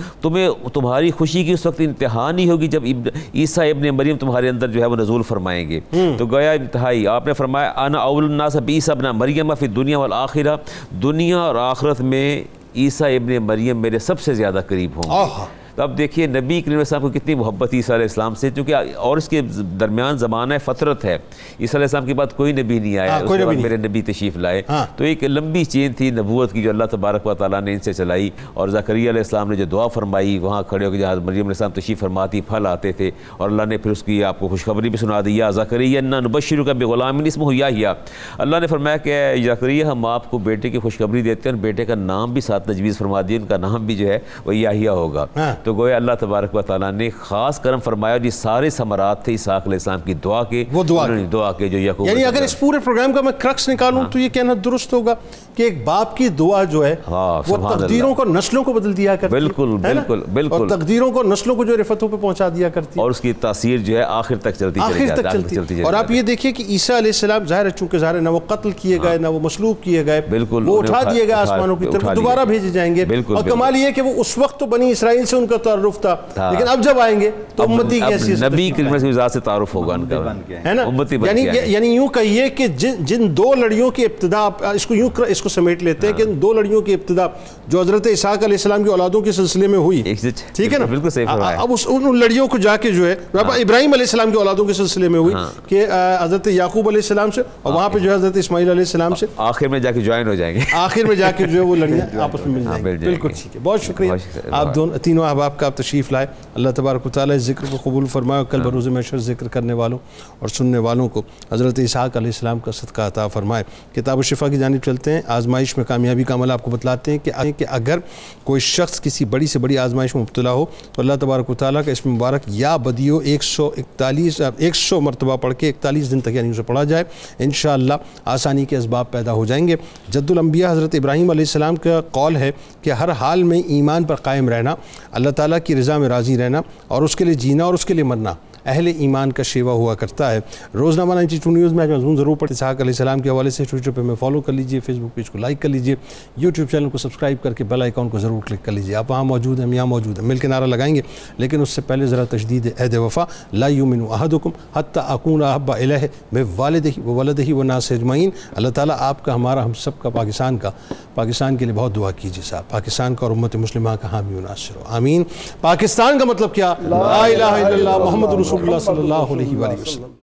تمہاری خوشی کی اس وقت انتہا نہیں ہوگی جب عیسیٰ ابن مریم تمہارے اندر جو ہے وہ نزول فرمائیں گے. تو گویا انتہائی. آپ نے فرمایا انا اول الناس بعیسیٰ ابن مریم فی الدنیا والآخرہ, دنیا اور آخرت میں عیسیٰ ابن مریم میرے سب سے زیادہ قریب ہوں گے. تو اب دیکھیے نبی کریم علیہ السلام کو کتنی محبت عیسیٰ علیہ السلام سے, چونکہ اور اس کے درمیان زمانہ فترت ہے. عیسیٰ علیہ السلام کے بعد کوئی نبی نہیں آیا, اس کے بعد میرے نبی تشریف لائے. تو ایک لمبی چین تھی نبوت کی جو اللہ تبارک و تعالیٰ نے ان سے چلائی. اور زکریا علیہ السلام نے جو دعا فرمائی وہاں کھڑے ہو کے جہاں مریم علیہ السلام تشریف فرماتی پھل آتے تھے, اور اللہ نے پھر اس کی آپ کو خوشخبری بھی سنا دی. یا زکریا انا نبشرک بغلام اسمہ یحییٰ, اللہ نے فرمایا کہ زکریا ہم آپ کو بیٹے کی خوشخبری دیتے ہیں, اور بیٹے کا نام بھی ساتھ تجویز فرما دی, ان کا نام بھی جو ہے وہ یحییٰ ہوگا. تو گویا اللہ تبارک و تعالیٰ نے خاص کرم فرمایا, اور یہ سارے ثمرات تھے اسحاق علیہ السلام کی دعا کے, وہ دعا کے جو یعقوب. یعنی اگر اس پورے پروگرام کا میں کرکس نکالوں تو یہ کہنا درست ہوگا کہ ایک باپ کی دعا جو ہے وہ تقدیروں کو نسلوں کو بدل دیا کرتی ہے. بالکل بالکل بالکل, اور تقدیروں کو نسلوں کو جو رفتوں پہ پہنچا دیا کرتی ہے, اور اس کی تاثیر جو ہے آخر تک چلتی ہے. اور آپ یہ دیکھیے کہ عیسیٰ علیہ السلام ظاہر ہے چونکہ ظاہر نہ وہ قتل کیے گئے نہ وہ مصلوب کیے گئے, وہ اٹھا دیے گئے آسمانوں کی طرف, دوبارہ بھیجے جائیں گے. اور کمال یہ کہ وہ اس وقت تو بنی اسرائیل سے ان کا تعارف تھا, لیکن اب جب آئیں گے تو امتی کی حیثیت نبی کریم کی ذات سے تعارف ہوگا ان کا, ہے نا. یعنی یوں کہیے کہ جن 2 لڑیوں کی ابتدا, اس کو سمیٹ لیتے ہیں کہ ان 2 لڑیوں کی ابتدا جو حضرت اسحاق علیہ السلام کی اولادوں کے سلسلے میں ہوئی, ٹھیک ہے نا, بالکل صحیح فرمایا. اب ان لڑیوں کو جا کے جو ہے ابراہیم علیہ السلام کی اولادوں کے سلسلے میں ہوئی کہ حضرت یعقوب علیہ السلام سے, اور وہاں پہ جو ہے حضرت اسماعیل علیہ السلام سے, آخر میں جا کے جوائن ہو جائیں گے, آخر میں جا کے جو ہے وہ لڑیاں آپس میں مل جائیں گے. بالکل ٹھیک ہے, بہت شکریہ آپ تینوں احباب کا آپ تشریف لائے. اللہ تبارک و تعالیٰ اس ذکر کو قبول فرمائے, کل بروز محشر ذکر کرنے والوں اور سننے والوں کو حضرت اسحاق علیہ السلام کا صدقہ عطا فرمائے. کتاب الشفا کی جانب چلتے ہیں. آزمائش میں کامیابی کا عمل آپ کو بتلاتے ہیں کہ اگر کوئی شخص کسی بڑی سے بڑی آزمائش میں مبتلا ہو تو اللہ تبارک و تعالیٰ کا اسم مبارک یا بدیو 100 مرتبہ پڑھ کے 41 دن تک یعنی اسے پڑھا جائے, انشاءاللہ آسانی کے اسباب پیدا ہو جائیں گے. جد الانبیاء حضرت ابراہیم علیہ السلام کا قول ہے کہ ہر حال میں ایمان پر قائم رہنا, اللہ تعالیٰ کی رضا میں راضی رہنا, اور اس کے لیے جینا اور اس کے لیے مرنا, اہل ایمان کا شیوا ہوا کرتا ہے۔ روزنامہ 92 نیوز میں آج مضمون ضرور پڑھیں۔ اسحاق علیہ السلام کے حوالے سے ٹویٹر پہ میں فالو کر لیجئے، فیس بک پیج کو لائک کر لیجئے، یوٹیوب چینل کو سبسکرائب کر کے بیل آئیکن کو ضرور کلک کر لیجئے۔ آپ وہاں موجود ہیں، ہم یہاں موجود ہیں، مل کے نعرہ لگائیں گے، لیکن اس سے پہلے ذرا تجدید عہد وفا۔ لا یؤمن احدکم حتی اکون احب الیہ من والدہ وولدہ والناس اجمعین۔ اللہ تعالیٰ آپ کا، ہمارا، ہم سب کا، پاکستان کے لیے بہت دعا کیجیے صاحب، پاکستان کا اور امت مسلمہ کا حامی و ناصر ہو، آمین۔ پاکستان کا مطلب کیا؟ لا الہ الا اللہ محمد رسول اللہ صلی اللہ علیہ وآلہ وسلم۔